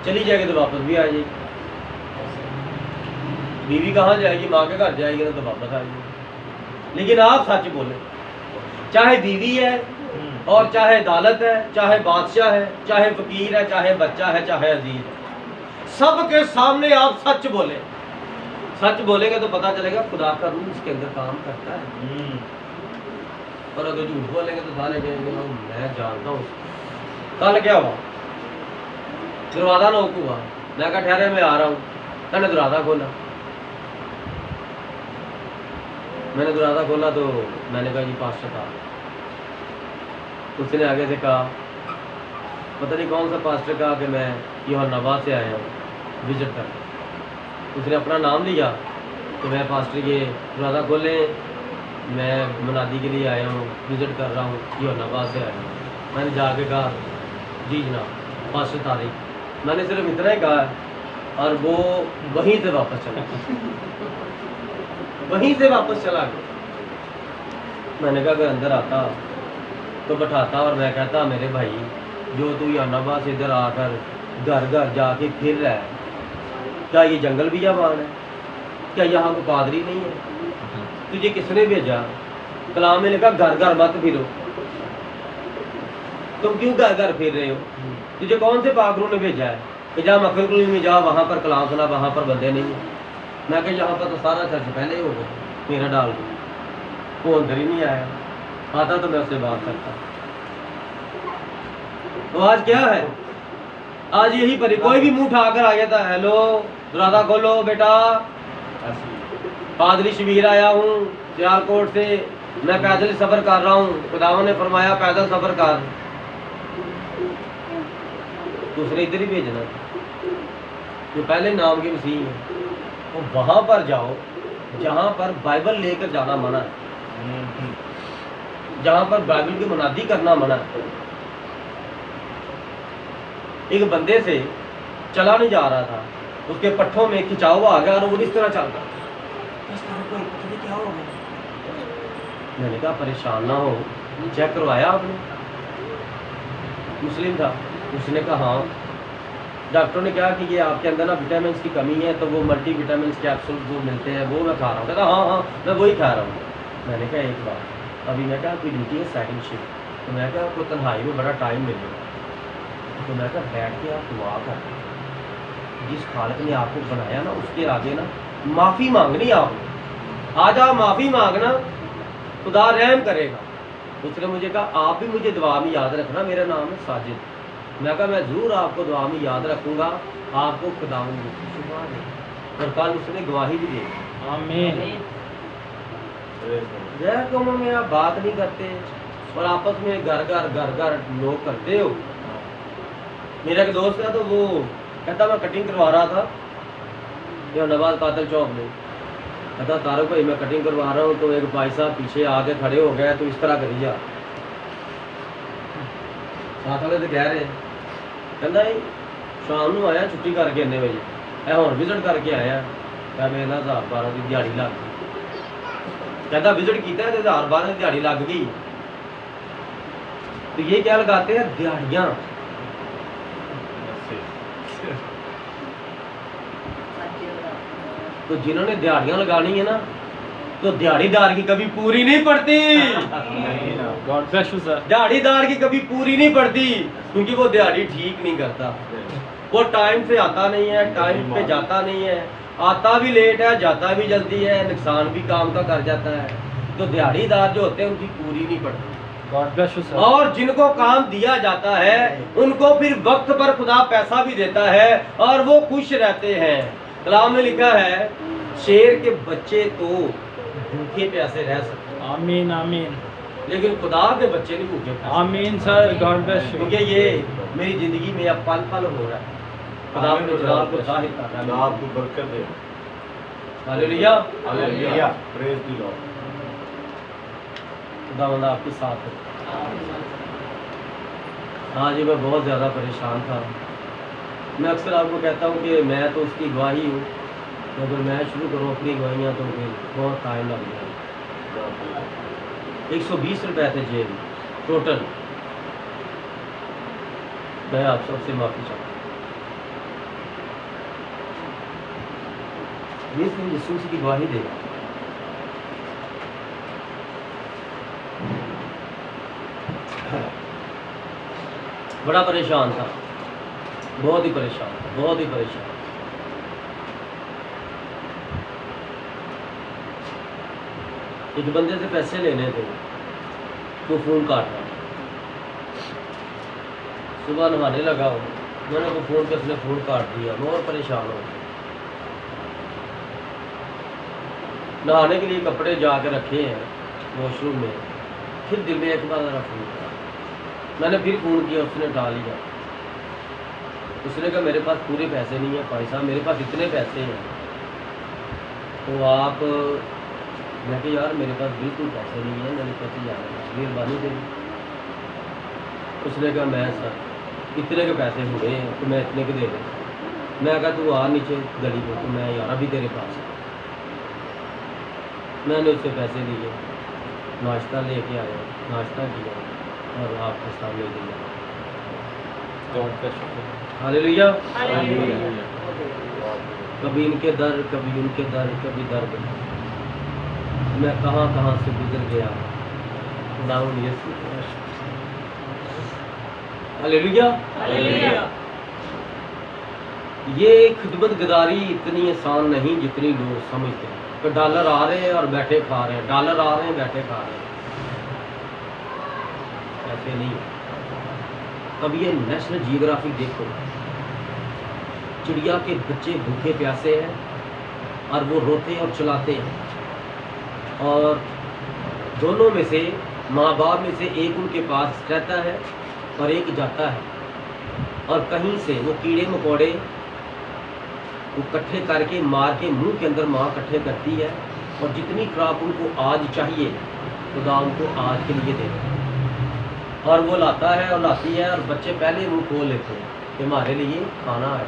[SPEAKER 1] चली जाएगी तो वापस भी आ जाएगी। बीवी कहाँ जाएगी? माँ के घर जाएगी तो वापस आ जाएगी। लेकिन आप सच बोले, चाहे बीवी है और चाहे अदालत है, चाहे बादशाह है, चाहे फकीर है, चाहे बच्चा है, चाहे अजीज है, सबके सामने आप सच बोले। सच बोलेंगे तो पता चलेगा खुदा का रूह इसके अंदर काम करता है। और अगर झूठ बोलेंगे तो सारे कहेंगे मैं जानता हूँ। कल क्या हुआ? दरवाजा नॉक हुआ, मैं कहा ठहरे मैं आ रहा हूँ, मैंने दरवाजा खोला, तो मैंने कहा जी पास्टर था। उसने आगे से कहा, पता नहीं कौन सा पास्टर, कहा कि मैं यूहन्ना से आया हूँ विजिट कर। उसने अपना नाम लिया, तो मैं पास्टर ये दरवाज़ा खोले, मैं मनादी के लिए आया हूँ, विजिट कर रहा हूँ, यूहन्ना से आया हूँ। मैंने जाके कहा जी जनाब पास्टर तारीख, मैंने सिर्फ इतना ही कहा और वो वहीं से वापस चला वहीं से वापस चला गया। मैंने कहा अगर अंदर आता तो बैठाता और मैं कहता मेरे भाई जो तू यूहन्ना से इधर आकर घर घर जाके फिर रहा है, क्या ये जंगल बियाबान है? क्या यहाँ कोई पादरी नहीं है? तुझे किसने भेजा? कलाम में लिखा घर घर मत फिरो। तुम क्यों घर घर फिर रहे हो? तुझे कौन से पाखरू ने भेजा है कि जा मक्खल कुली में जा, वहाँ पर कलाम सुना, वहाँ पर बंदे नहीं है? मैं कहा यहाँ पर तो सारा चर्च पहले ही हो गया, मेरा डाल दो, वो अंदर ही नहीं आया, आता तो मैं उससे बात करता। तो आज क्या है? आज यही पर कोई भी मुंह उठाकर आ गया था, हेलो दरवाजा खोलो बेटा, पादरी शबीर आया हूँ सियालकोट से, मैं पैदल सफ़र कर रहा हूँ, खुदावा ने फरमाया पैदल सफ़र कर। दूसरे इधर ही भेजना, जो पहले नाम के मसीह है वो वहाँ पर जाओ जहाँ पर बाइबल लेकर जाना मना है, जहाँ पर बाइबल की मुनादी करना मना है। एक बंदे से चला नहीं जा रहा था, उसके पट्ठों में खिंचाव आ गया और वो इस तरह चल रहा, क्या हो गया? मैंने कहा परेशान ना हो, चेक करवाया आपने? मुस्लिम था, उसने कहा हाँ। डॉक्टर ने कहा कि ये आपके अंदर ना विटामिन की कमी है, तो वो मल्टी विटामिन कैप्सूल जो मिलते हैं वो मैं खा रहा हूँ। कहता हाँ हाँ मैं वही खा रहा हूँ। मैंने कहा एक बार अभी मैं कहा कोई ड्यूटी है सेकंड शिफ्ट, तो मैं कहा आपको तन्हाई में बड़ा टाइम मिलेगा, तो मैं कहा बैठ के आप दुआ कर, जिस खालिक ने आपको बनाया ना उसके आगे ना माफ़ी मांगनी आपने, आज आप माफ़ी मांगना खुदा रहम करेगा। उसने मुझे कहा आप भी मुझे दुआ में याद रखना, मेरा नाम है साजिद। मैं कहा मैं ज़रूर आपको दुआ में याद रखूँगा, आपको खुदा और कल उसने गवाही भी दी।
[SPEAKER 2] आमीन।
[SPEAKER 1] जय कौमों में आप बात नहीं करते और आपस में घर घर लोग करते हो। मेरा एक दोस्त है तो वो कहता मैं कटिंग करवा रहा था नवाज कातल चौक में, कहता तारक भाई मैं कटिंग करवा रहा हूँ, तो एक भाई साहब पीछे आके खड़े हो गए, तो इस तरह करिए साथ वाले तो कह रहे कहना शाम को आया छुट्टी करके इन्ने बजे हम विजिट करके आया, क्या मेरे 1012 की दिहाड़ी लग गई। कहता विजिट किया तो 1012 की दिहाड़ी लग गई। तो ये क्या लगाते हैं दिहाड़ियाँ, तो जिन्होंने दिहाड़ियाँ लगानी है ना तो दिहाड़ीदार की कभी पूरी नहीं पड़ती।
[SPEAKER 2] God bless you sir.
[SPEAKER 1] दिहाड़ीदार की कभी पूरी नहीं पड़ती, क्योंकि वो दिहाड़ी ठीक नहीं करता, वो टाइम से आता नहीं है, टाइम पे जाता नहीं है, आता भी लेट है जाता भी जल्दी है, नुकसान भी काम का कर जाता है। तो दिहाड़ीदार जो होते हैं उनकी पूरी नहीं पड़ती।
[SPEAKER 2] God bless you sir.
[SPEAKER 1] और जिनको काम दिया जाता है उनको फिर वक्त पर खुदा पैसा भी देता है और वो खुश रहते हैं। कलाम में लिखा है शेर के बच्चे तो भूखे प्यासे रह सकते हैं,
[SPEAKER 2] आमीन आमीन,
[SPEAKER 1] लेकिन खुदा के बच्चे नहीं भूखे प्यासे।
[SPEAKER 2] आमीन सर। God bless you.
[SPEAKER 1] क्योंकि ये मेरी जिंदगी में अब पल पल हो रहा है, खुदा अपने जलाल को जाहिर कर रहा है।
[SPEAKER 3] आपको बरकत दे।
[SPEAKER 1] Hallelujah,
[SPEAKER 3] hallelujah, praise the Lord.
[SPEAKER 1] खुदावंद आपके साथ है। आज मैं बहुत ज़्यादा परेशान था। मैं अक्सर आपको कहता हूँ कि मैं तो उसकी गवाही हूँ, तो अगर मैं शुरू करूँ अपनी गवाहियाँ तो फिर बहुत टाइम लग जाएगा। 120 रुपये थे जेब टोटल। मैं आप सबसे माफ़ी चाहता हूँ। ये सिर्फ यीशु की गवाही देगा। बड़ा परेशान था, बहुत ही परेशान, बहुत ही परेशान। एक बंदे से पैसे लेने थे, वो फ़ोन काट रहा। सुबह नहाने लगा हो, मैंने को फ़ोन पे उसने फ़ोन काट दिया। मैं और परेशान हो, नहाने के लिए कपड़े जाके रखे हैं वॉशरूम में, फिर दिल में एक बार ज़रा फ़ोन किया। मैंने फिर फ़ोन किया, उसने उठा लिया। उसने कहा मेरे पास पूरे पैसे नहीं है भाई साहब, मेरे पास इतने पैसे हैं तो आप, मैं कहा यार मेरे पास बिल्कुल पैसे नहीं है, मैंने कैसे जाना है, मेहरबानी करी। उसने कहा मैं सर इतने के पैसे हुए हैं तो मैं इतने के दे दें। मैं कहा तू आ नीचे गली में, तो मैं यार अभी तेरे पास। मैंने उससे पैसे लिए, नाश्ता लेके आया, नाश्ता किया और आपके सामने दिया। हालेलुया। कभी इनके दर, कभी उनके दर, कभी दर्द। मैं कहाँ कहाँ से गुजर गया। हालेलुया। ये खिदमत गदारी इतनी आसान नहीं जितनी लोग समझते हैं। तो डॉलर आ रहे हैं और बैठे खा रहे हैं, डॉलर आ रहे हैं बैठे खा रहे हैं, ऐसे नहीं। अब ये नेशनल जियोग्राफिक देखो, चिड़िया के बच्चे भूखे प्यासे हैं और वो रोते और चलाते हैं, और दोनों में से माँ बाप में से एक उनके पास रहता है और एक जाता है, और कहीं से वो कीड़े मकोड़े वो इकट्ठे करके मार के मुंह के अंदर माँ इकट्ठे करती है, और जितनी खुराक उनको आज चाहिए खुदा उनको आज के लिए देता है, और वो लाता है और लाती है, और बच्चे पहले मुंह खोल लेते हैं कि हमारे लिए खाना है।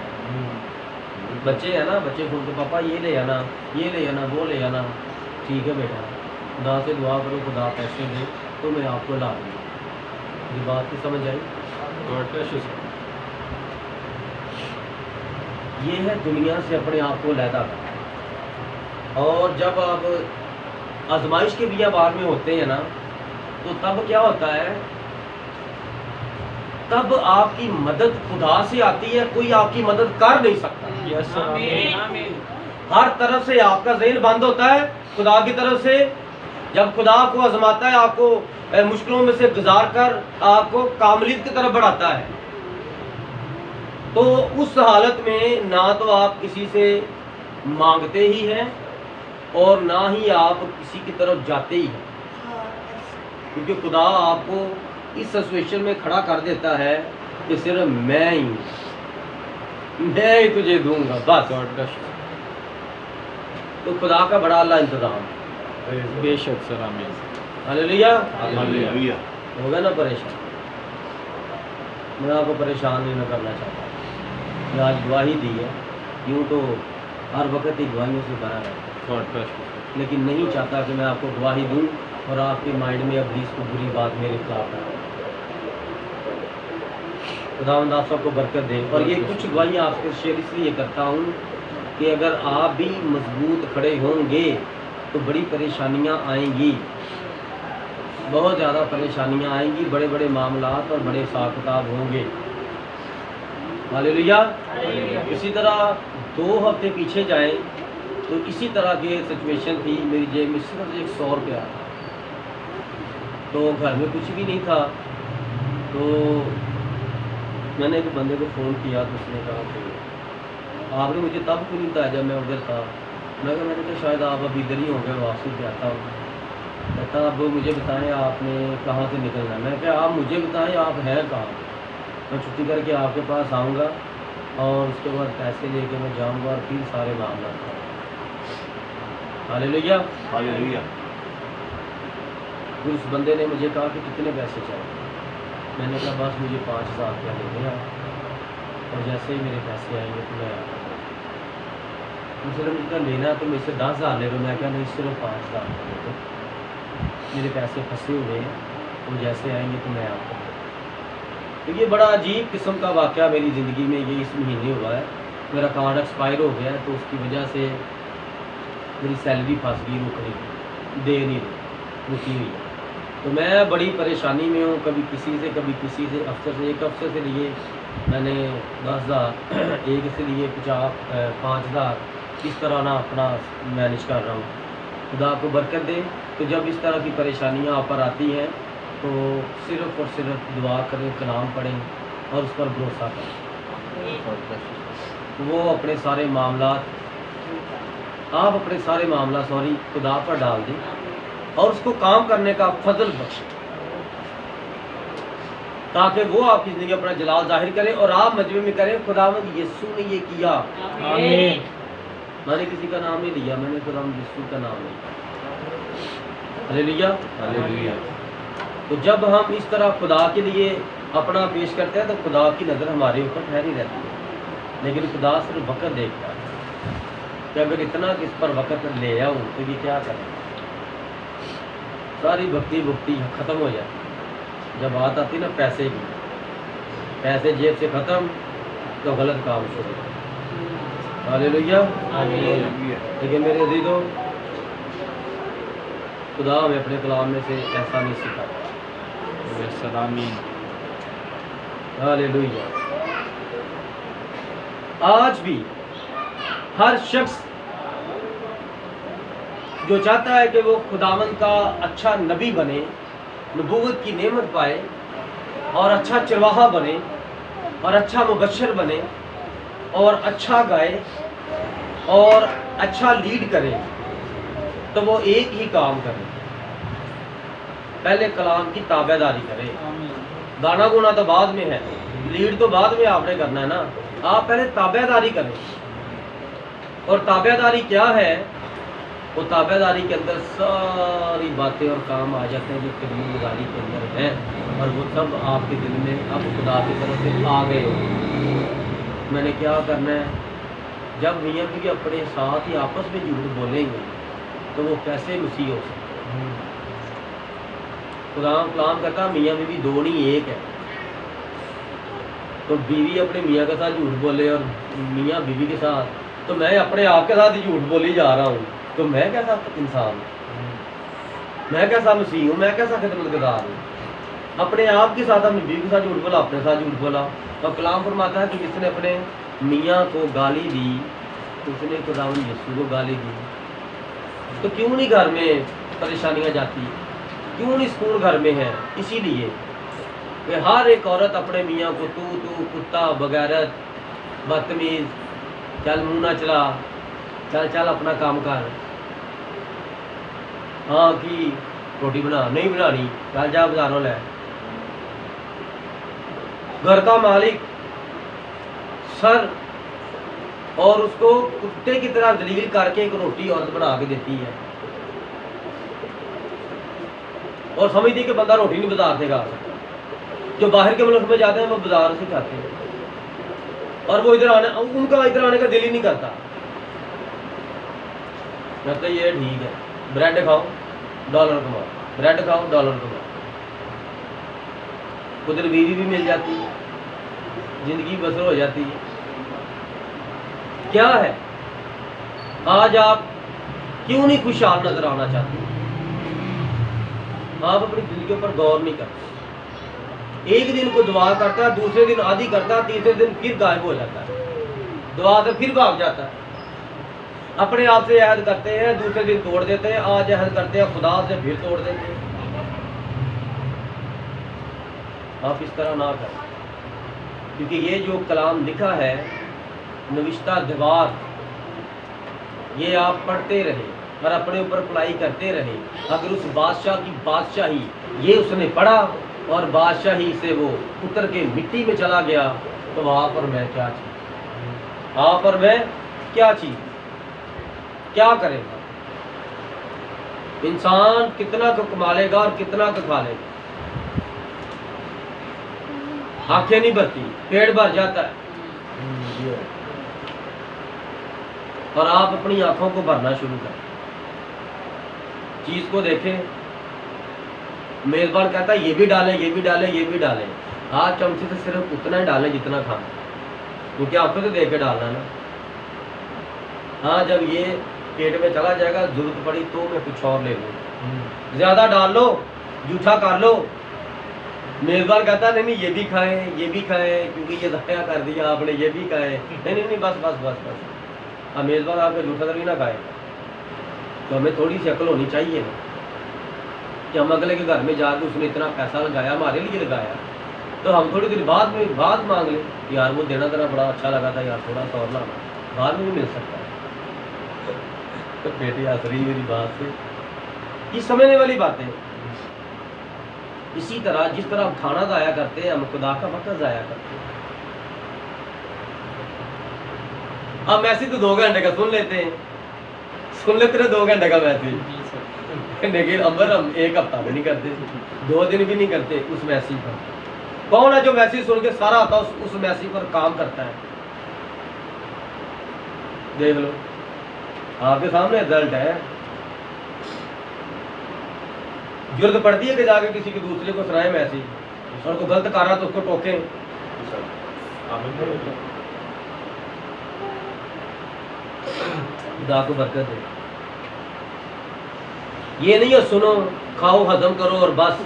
[SPEAKER 1] बच्चे हैं ना, बच्चे बोलते पापा ये ले आना, ये ले आना, वो ले आना। ठीक है बेटा, खुदा से दुआ करो खुदा पैसे दे तो मैं आपको ला दूँगा। ये बात की समझ आई? ये है दुनिया से अपने आप को अलहदा करना। और जब आप आजमाइश के बियाबान में होते हैं ना, तो तब क्या होता है, तब आपकी मदद खुदा से आती है, कोई आपकी मदद कर नहीं सकता।
[SPEAKER 2] यस सर, आमीन।
[SPEAKER 1] हर तरफ से आपका ज़हन बंद होता है खुदा की तरफ से। जब खुदा आपको आजमाता है, आपको मुश्किलों में से गुजार कर आपको कामलियत की तरफ बढ़ाता है, तो उस हालत में ना तो आप किसी से मांगते ही हैं और ना ही आप किसी की तरफ जाते ही हैं, क्योंकि खुदा आपको इस सिचुएशन में खड़ा कर देता है कि सिर्फ मैं ही तुझे दूंगा बस।
[SPEAKER 2] God bless you.
[SPEAKER 1] तो खुदा का बड़ा अल्लाह इंतजाम।
[SPEAKER 3] Praise the
[SPEAKER 2] बेशक सर, आमीन।
[SPEAKER 1] हालेलुया।
[SPEAKER 3] Lord. Hallelujah.
[SPEAKER 1] होगा ना परेशान, मैं आपको परेशान नहीं मैं करना चाहता। मैं आज गवाही दी है, यूँ तो हर वक्त ही गवाहियों से भरा है,
[SPEAKER 2] गॉड ब्लेस यू सर।
[SPEAKER 1] लेकिन नहीं चाहता कि मैं आपको गवाही दूं और आपके माइंड में अब को बुरी बात मेरे खिलाफ है। खुदावंद आप सबको बरकत दे। और ये कुछ गवाहियाँ आपसे शेयर इसलिए करता हूँ कि अगर आप भी मजबूत खड़े होंगे तो बड़ी परेशानियाँ आएंगी, बहुत ज़्यादा परेशानियाँ आएंगी, बड़े बड़े मामलात और बड़े हिसाब किताब होंगे। हालेलुया। इसी तरह 2 हफ्ते पीछे जाएं तो इसी तरह की सिचुएशन थी, मेरी जेब में सिर्फ 100 रुपया था, तो घर में कुछ भी नहीं था। तो मैंने एक बंदे को फ़ोन किया तो उसने कहा कि आपने मुझे तब क्यों नहीं बताया जब मैं उधर था। मैंने कहा शायद आप अब इधर ही होंगे, वापसी पे आता हूँ। कहता अब मुझे बताएं आपने कहाँ से निकलना है। मैं क्या आप मुझे बताएं आप हैं कहाँ, मैं छुट्टी करके आपके पास आऊँगा और उसके बाद पैसे लेके मैं जाऊँगा और फिर सारे मामला। हालेलुया।
[SPEAKER 3] Hallelujah.
[SPEAKER 1] फिर उस बंदे ने मुझे कहा कि कितने पैसे चाहिए। मैंने कहा बस मुझे 5000 रुपया ले दें आप, और जैसे ही मेरे पैसे आएंगे तो मैं आता हूँ। उसने मुझे कहा लेना तो मेरे से 10,000 ले लो। मैं क्या नहीं, सिर्फ 5000 ले दो, मेरे पैसे फंसे हुए हैं, तो जैसे आएंगे तो मैं आता हूँ। तो ये बड़ा अजीब किस्म का वाक़या मेरी ज़िंदगी में ये इस महीने हुआ है। मेरा कार्ड एक्सपायर हो गया है, तो उसकी वजह से मेरी सैलरी फंस गई, रुक नहीं दे नहीं रही, रुकी हुई है। तो मैं बड़ी परेशानी में हूँ, कभी किसी से कभी किसी से। अफसर से, एक अफसर से लिए मैंने 10,000, एक से लिए 5,000, इस तरह ना अपना मैनेज कर रहा हूँ। खुदा आपको बरकत दे। तो जब इस तरह की परेशानियाँ आप पर आती हैं तो सिर्फ़ और सिर्फ दुआ करें, कलाम पढ़ें और उस पर भरोसा करें।
[SPEAKER 2] God bless you.
[SPEAKER 1] वो अपने सारे मामलात, आप अपने सारे मामला खुदा पर डाल दें और उसको काम करने का फजल बख्शे, ताकि वो आपकी ज़िंदगी अपना जलाल जाहिर करे और आप मजमे में करें खुदावंद यीशु ने ये किया।
[SPEAKER 2] आमीन।
[SPEAKER 1] मैंने किसी का नाम नहीं लिया, मैंने खुदावंद यीशु का नाम लिया। हालेलुया।
[SPEAKER 3] Hallelujah.
[SPEAKER 1] तो जब हम इस तरह खुदा के लिए अपना पेश करते हैं तो खुदा की नज़र हमारे ऊपर ठहरी रहती है, लेकिन खुदा सिर्फ वक़्त देखता है कि अगर इतना किस पर वक़्त ले आऊँ तो ये क्या करें। सारी भक्ति ख़त्म हो जाती है। जब बात आती ना पैसे की, पैसे जेब से ख़त्म तो गलत काम शुरू। हालेलुया।
[SPEAKER 3] Hallelujah.
[SPEAKER 1] लेकिन मेरे अज़ीज़ों, खुदा हमें अपने कलाम में से ऐसा नहीं सिखाता।
[SPEAKER 2] यस सर, आमीन।
[SPEAKER 1] हालेलुया। आज भी हर शख्स जो चाहता है कि वो खुदावंद का अच्छा नबी बने, नबूवत की नेमत पाए और अच्छा चरवाहा बने और अच्छा मुबश्शिर बने और अच्छा गाए और अच्छा लीड करे, तो वो एक ही काम करे, पहले कलाम की ताबेदारी करे। गाना गुना तो बाद में है, लीड तो बाद में आपने करना है ना। आप पहले ताबेदारी करें। और ताबेदारी क्या है? वो ताबेदारी के अंदर सारी बातें और काम आ जाते हैं जो खिदमतगारी के अंदर हैं, और वो सब आपके दिल में अब खुदा की तरफ से आ गए हो। मैंने क्या करना है? जब मियाँ बीवी अपने साथ ही आपस में झूठ बोलेंगे तो वो कैसे मसीह हो सकते? खुदा कलाम कहता मियाँ बीवी दो नहीं एक है। तो बीवी अपने मियाँ के साथ झूठ बोले और मियाँ बीवी के साथ, तो मैं अपने आप के साथ ही झूठ बोली जा रहा हूँ, तो मैं कैसा इंसान हूँ? मैं कैसा मसीह हूँ, मैं कैसा खिदमतगार हूँ। अपने आप के साथ, अपनी बीवी के साथ झूठ बोला, अपने साथ झूठ बोला। और कलाम फरमाता है कि जिसने अपने मियाँ को गाली दी उसने खुदावंद यीशु को गाली दी। तो क्यों नहीं घर में परेशानियाँ जाती, क्यों नहीं स्कूल घर में है? इसीलिए कि हर एक औरत अपने मियाँ को तू कुत्ता, बगैरत, बदतमीज, चल मुँह ना चला, चल चल अपना काम कर, हाँ कि रोटी बना, नहीं बनानी, चल जा बाजारों ले। घर का मालिक सर और उसको कुत्ते की तरह जलील करके एक रोटी औरत बना के देती है और समझती कि बंदा रोटी नहीं बाजार से खा सकता। जो बाहर के मुल्क में जाते हैं वो बाजार से खाते हैं और वो इधर आने, उनका इधर आने का दिल ही नहीं करता। कहते ये ठीक है, ब्रेड खाओ डॉलर कमाओ, ब्रेड खाओ डॉलर कमाओ। उधर बीवी भी मिल जाती है, जिंदगी बसर हो जाती है। क्या है आज आप क्यों नहीं खुशहाल नजर आना चाहते? आप अपनी जिंदगी पर गौर नहीं करते। एक दिन को दुआ करता है, दूसरे दिन आधी करता है, तीसरे दिन फिर गायब हो जाता है, दुआ से फिर भाग जाता है। अपने आप से अहद करते हैं, दूसरे दिन तोड़ देते हैं, आज अहद करते हैं खुदा से फिर तोड़ देते हैं। आप इस तरह ना करें, क्योंकि ये जो कलाम लिखा है नविश्ता दीवार, ये आप पढ़ते रहे और अपने ऊपर अप्लाई करते रहे। अगर उस बादशाह की बादशाही ये उसने पढ़ा और बादशाही से वो उतर के मिट्टी में चला गया, तो वहाँ पर मैं क्या चीज़, वहाँ पर मैं क्या चीज़, क्या करेगा? इंसान कितना को कमा लेगा और कितना को खा लेगा। आंखें नहीं भरती, पेट भर जाता है और आप अपनी आंखों को भरना शुरू करें। चीज को देखें, मेजबान कहता है ये भी डालें, ये भी डालें, ये भी डालें। आप चमचे से सिर्फ उतना ही डालें जितना खाना, क्योंकि आपको तो देख के डालना ना। हाँ, जब ये पेट में चला जाएगा, जरूरत पड़ी तो मैं कुछ और ले लूँ। ज्यादा डाल लो, जूठा कर लो। मेजबान कहता नहीं नहीं ये भी खाएं, ये भी खाएं, क्योंकि ये दया कर दिया आपने, ये भी खाएं। नहीं नहीं बस बस बस बस। हाँ, मेजबान आपका जूठा तभी ना खाएगा, तो हमें थोड़ी सी अकल होनी चाहिए ना कि हम अगले के घर में जाकर उसने इतना पैसा लगाया, हमारे लिए लगाया, तो हम थोड़ी देर बाद में बात मांग लें, यार वो देना तेरा बड़ा अच्छा लगा था यार, थोड़ा सा और लाना, बाद में भी मिल सकता है। तो बेटी हंस रही मेरी बात से, ये समझने वाली बातें। इसी तरह जिस तरह हम खाना ज़ाया करते हैं, हम खुदा का वक्त ज़ाया करते हैं। अब मैसेज तो 2 घंटे का सुन लेते हैं, सुन लेते रहे 2 घंटे का मैसेज, लेकिन अमर हम 1 हफ्ता भी नहीं करते, 2 दिन भी नहीं करते उस मैसेज पर। कौन है जो मैसेज सुन के सारा आता उस मैसेज पर काम करता है? देख लो, आपके सामने रिजल्ट है। जरूरत पड़ती है कि जाके किसी के दूसरे को सुनाए मैसेज, और तो गलत कर रहा तो उसको टोके। खुदा को बरकत दे। ये नहीं है सुनो, खाओ, हजम करो और बस,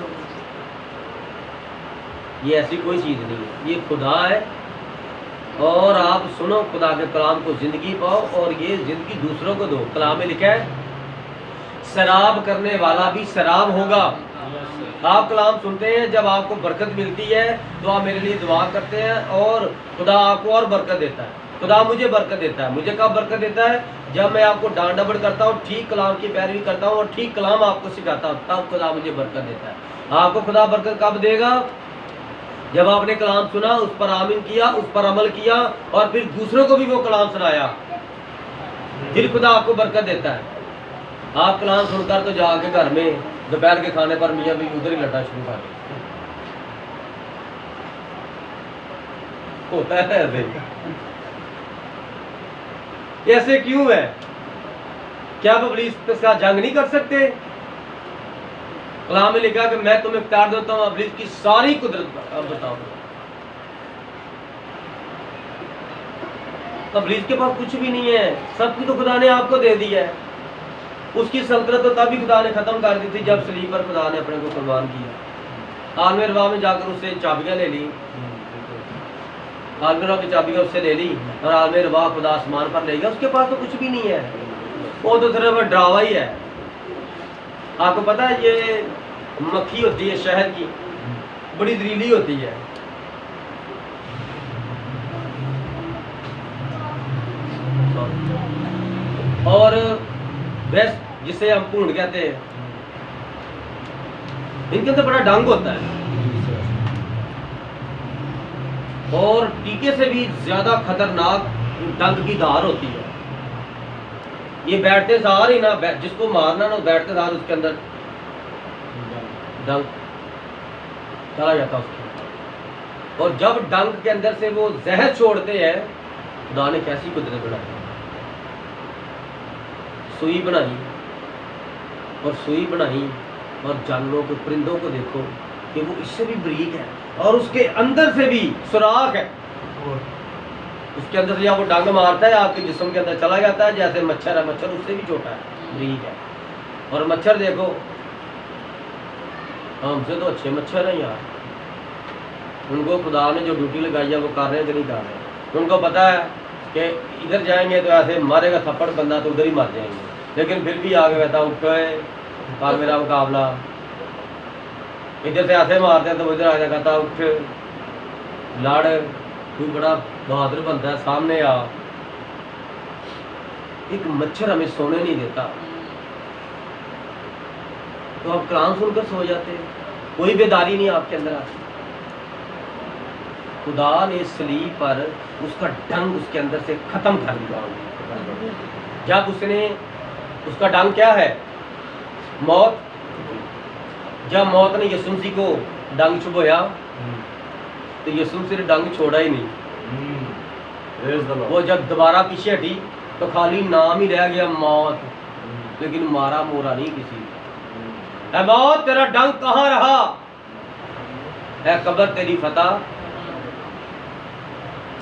[SPEAKER 1] ये ऐसी कोई चीज नहीं है। ये खुदा है और आप सुनो खुदा के कलाम को, जिंदगी पाओ और ये जिंदगी दूसरों को दो। कलाम में लिखा है शराब करने वाला भी शराब होगा। आप कलाम सुनते हैं, जब आपको बरकत मिलती है तो आप मेरे लिए दुआ करते हैं और खुदा आपको और बरकत देता है। खुदा मुझे बरकत देता है। मुझे कब बरकत देता है? जब मैं आपको डांट डपट करता हूँ, ठीक कलाम की पैरवी करता हूँ और ठीक कलाम आपको सिखाता हूँ, तब खुदा मुझे बरकत देता है। आपको खुदा बरकत कब देगा? जब आपने कलाम सुना, उस पर आमीन किया, उस पर अमल किया और फिर दूसरों को भी वो कलाम सुनाया, फिर खुदा आपको बरकत देता है। आप कलाम सुनकर तो जाके घर में दोपहर के खाने पर मियाँ भी उधर ही लड़ना शुरू कर देते, होता है ऐसे। ऐसे क्यों है? क्या आप इब्लीस के साथ जंग नहीं कर सकते? कलाम में लिखा कि मैं तुम्हें इख्तियार देता हूँ इब्लीस की सारी कुदरत। अब बताओ, इब्लीस के पास कुछ भी नहीं है, सब कुछ तो खुदा ने आपको दे दिया है। उसकी सल्तनत तो तभी खुदा ने ख़त्म कर दी थी जब सलीब पर खुदा ने अपने को कुर्बान किया। आलम रवा में जाकर उससे चाबियाँ ले ली, आलम रवा की चाबियाँ उससे ले ली और आलम रवा खुदा आसमान पर ले गया। उसके पास तो कुछ भी नहीं है, वो तो सिर्फ ड्रावा ही है। आपको पता है ये मक्खी होती है शहद की, बड़ी जहरीली होती है। और बेस्ट जिसे हम पूंड कहते हैं, इनके अंदर बड़ा डंग होता है और टीके से भी ज्यादा खतरनाक डंग की धार होती है। ये बैठते सार ही ना, जिसको मारना ना बैठते सार उसके अंदर डंग चला जाता उसके अंदर। और जब डंग के अंदर से वो जहर छोड़ते हैं, खुदा ने कैसी कुदरत बनाई, सुई बनाई और सुई बनाई और जानवरों को, परिंदों को देखो कि वो इससे भी बारीक है और उसके अंदर से भी सुराख है। उसके अंदर से जब वो डंग मारता है आपके जिस्म के अंदर चला जाता है। जैसे मच्छर है, मच्छर उससे भी छोटा है, बारीक है। और मच्छर देखो, हमसे तो अच्छे मच्छर हैं यार। उनको खुदा ने जो ड्यूटी लगाई है वो कर रहे हैं कि नहीं कर रहे। उनको पता है कि इधर जाएंगे तो ऐसे मारेगा थप्पड़ बंदा तो उधर ही मर जाएंगे, लेकिन फिर भी आगे कहता उठ और मेरा मुकाबला। इधर से ऐसे मारते हैं तो उधर आ जाएगा, कहता उठ लड़, तू बड़ा बहादुर बनता है, सामने आ। एक मच्छर हमें सोने नहीं देता, तो आप कलाम सुनकर सो जाते हैं, कोई बेदारी नहीं आपके अंदर आती। खुदा ने सलीब पर उसका डंग उसके अंदर से खत्म कर दिया। जब उसने, उसका डंग क्या है? मौत। जब मौत ने यीशु मसीह को डंग चुभोया तो यीशु मसीह ने डंग छोड़ा ही नहीं। वो जब दोबारा पीछे हटी तो खाली नाम ही रह गया मौत, लेकिन मारा मोरा नहीं किसी। ऐ मौत तेरा डंग कहाँ रहा? ऐ कब्र तेरी फतह।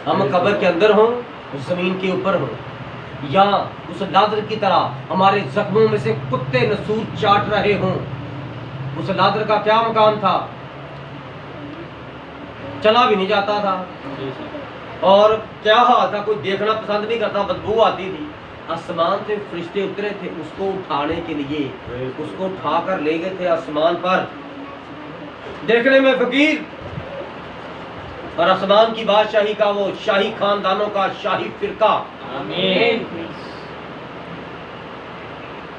[SPEAKER 1] हम कब्र के अंदर हों, जमीन के ऊपर हों, या उस लादर की तरह हमारे जख्मों में से कुत्ते नसूर चाट रहे हों। उस लादर का क्या मकाम था? चला भी नहीं जाता था और क्या हाल था, कोई देखना पसंद नहीं करता, बदबू आती थी। आसमान से फरिश्ते उतरे थे उसको उठाने के लिए, उसको उठाकर ले गए थे आसमान पर। देखने में फकीर और आसमान की बादशाही का वो शाही खानदानों का शाही फिरका। आमीन।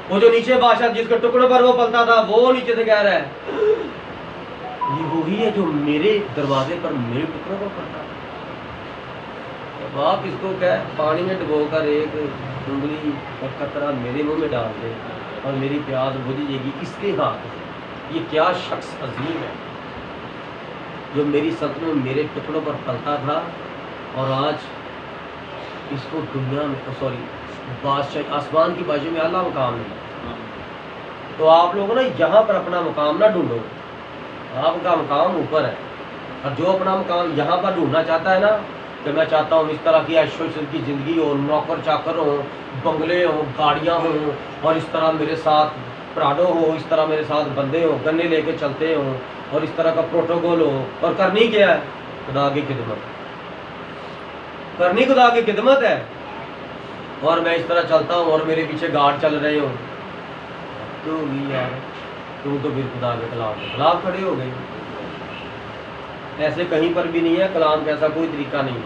[SPEAKER 1] वो जो नीचे बादशाह जिसके टुकड़ों पर वो पलता था, वो नीचे से कह रहा है ये वही है जो मेरे दरवाजे पर मेरे टुकड़ों पर पलता। आप इसको क्या पानी में डुबोकर एक उंगली और कतरा मेरे मुंह में डाल दे और मेरी प्यास बुझ जाएगी इसके हाथ से। ये क्या शख्स अजीम है जो मेरी सल्तनत में मेरे टुकड़ों पर पलता था और आज इसको दुनिया में, सॉरी, बादशाह आसमान की बाजू में आला मुकाम मिला। तो आप लोगों ने यहाँ पर अपना मुकाम ना ढूंढो, आपका मुकाम ऊपर है। और जो अपना मुकाम यहाँ पर ढूंढना चाहता है ना, कि मैं चाहता हूँ इस तरह की ऐशो-इशरत की ज़िंदगी हो, नौकर चाकर हो, बंगले हो, गाड़ियाँ हो, और इस तरह मेरे साथ प्राडो हो, इस तरह मेरे साथ बंदे हो, गन्ने लेके चलते हो, और इस तरह का प्रोटोकॉल हो, और करनी क्या है? खुदा की खिदमत करनी, खुदा की खिदमत है। और मैं इस तरह चलता हूँ और मेरे पीछे गार्ड चल रहे हो, तो भी यार तू तो फिर खुदा के खिलाफ खड़े हो गए। ऐसे कहीं पर भी नहीं है, कलाम का ऐसा कोई तरीका नहीं।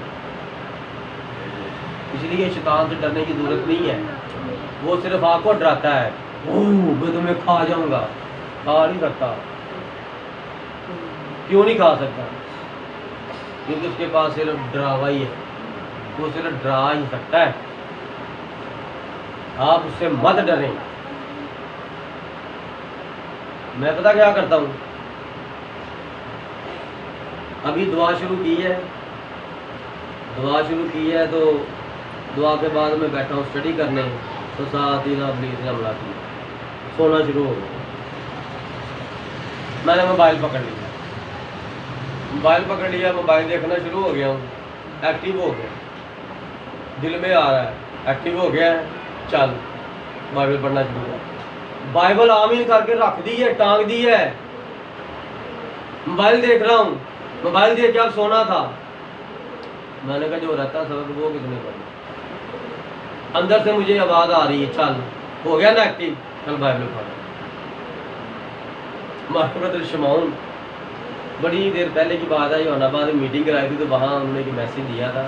[SPEAKER 1] इसलिए शैतान से डरने की जरूरत नहीं है। वो सिर्फ आपको डराता है, ओह मैं तुम्हें खा जाऊंगा। खा नहीं सकता। क्यों नहीं खा सकता? क्योंकि उसके पास सिर्फ डरावा ही है, वो सिर्फ डरा ही सकता है। आप उससे मत डरें। मैं पता क्या करता हूँ, अभी दुआ शुरू की है, तो दुआ के बाद मैं बैठा हूँ स्टडी करने, तो साथ ही साथ पुलिस ने हमला किया, सोना शुरू हो गया। मैंने मोबाइल पकड़ लिया, मोबाइल देखना शुरू हो गया हूँ, एक्टिव हो गया, दिल में आ रहा है एक्टिव हो गया है, चल बाइबल पढ़ना शुरू कर। बाइबल आमीन करके रख दी है, टांग दी है। मोबाइल देख रहा हूँ, मोबाइल देख के अब सोना था। मैंने कहा जो रहता सबक वो किसने पढ़ा। अंदर से मुझे आवाज आ रही है, चल हो गया ना एक्टिव, चल बाइबल पढ़। हमारे ब्रदर शमौन, बड़ी देर पहले की बात है, योनाबाद में मीटिंग कराई थी, तो वहाँ उन्होंने एक मैसेज दिया था,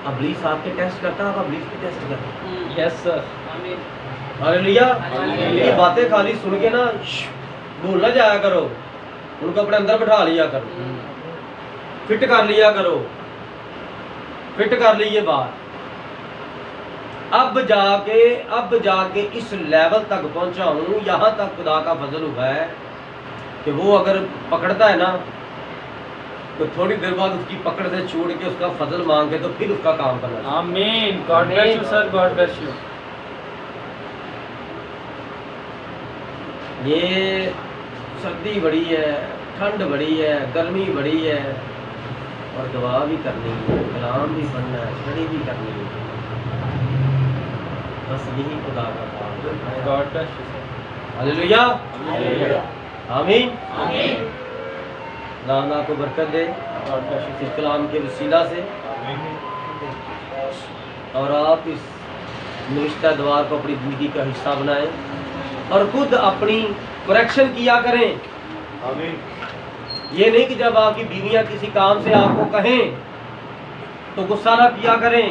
[SPEAKER 1] अबलीस आपके टेस्ट करता, आप अबलीस की टेस्ट करते।
[SPEAKER 2] Yes sir.
[SPEAKER 1] हालेलुया। ये बातें खाली सुन के ना भूल ना जाया करो, उनको अपने अंदर बैठा लिया करो, फिट कर लिया करो, फिट कर ली ये बात। अब जाके इस लेवल तक पहुंचा हूं, यहां तक खुदा का फजल हुआ है कि वो अगर पकड़ता है ना, तो थोड़ी देर बाद उसकी पकड़ से छोड़ के उसका फजल मांग के तो फिर उसका काम करना चाहिए।
[SPEAKER 2] आमीन। God bless you sir, God bless you.
[SPEAKER 1] ये सर्दी बड़ी है, ठंड बड़ी है, गर्मी बड़ी है, और दुआ भी करनी है, कलाम भी पढ़ना है, स्टडी भी करनी है। बस यही खुदा का काम है।
[SPEAKER 2] God bless you sir.
[SPEAKER 1] Hallelujah.
[SPEAKER 2] Hallelujah.
[SPEAKER 1] आमीन।
[SPEAKER 4] आमीन।
[SPEAKER 1] खुदा को बरकत दे
[SPEAKER 2] गॉड ब्लेस यू
[SPEAKER 1] इस कलाम के वसीला से, और आप इस नुरिश्ता द्वार को अपनी जिंदगी का हिस्सा बनाएं और खुद अपनी करेक्शन किया करें।
[SPEAKER 3] आमीन।
[SPEAKER 1] ये नहीं कि जब आपकी बीवियां किसी काम से आपको कहें तो गुस्सा ना किया करें।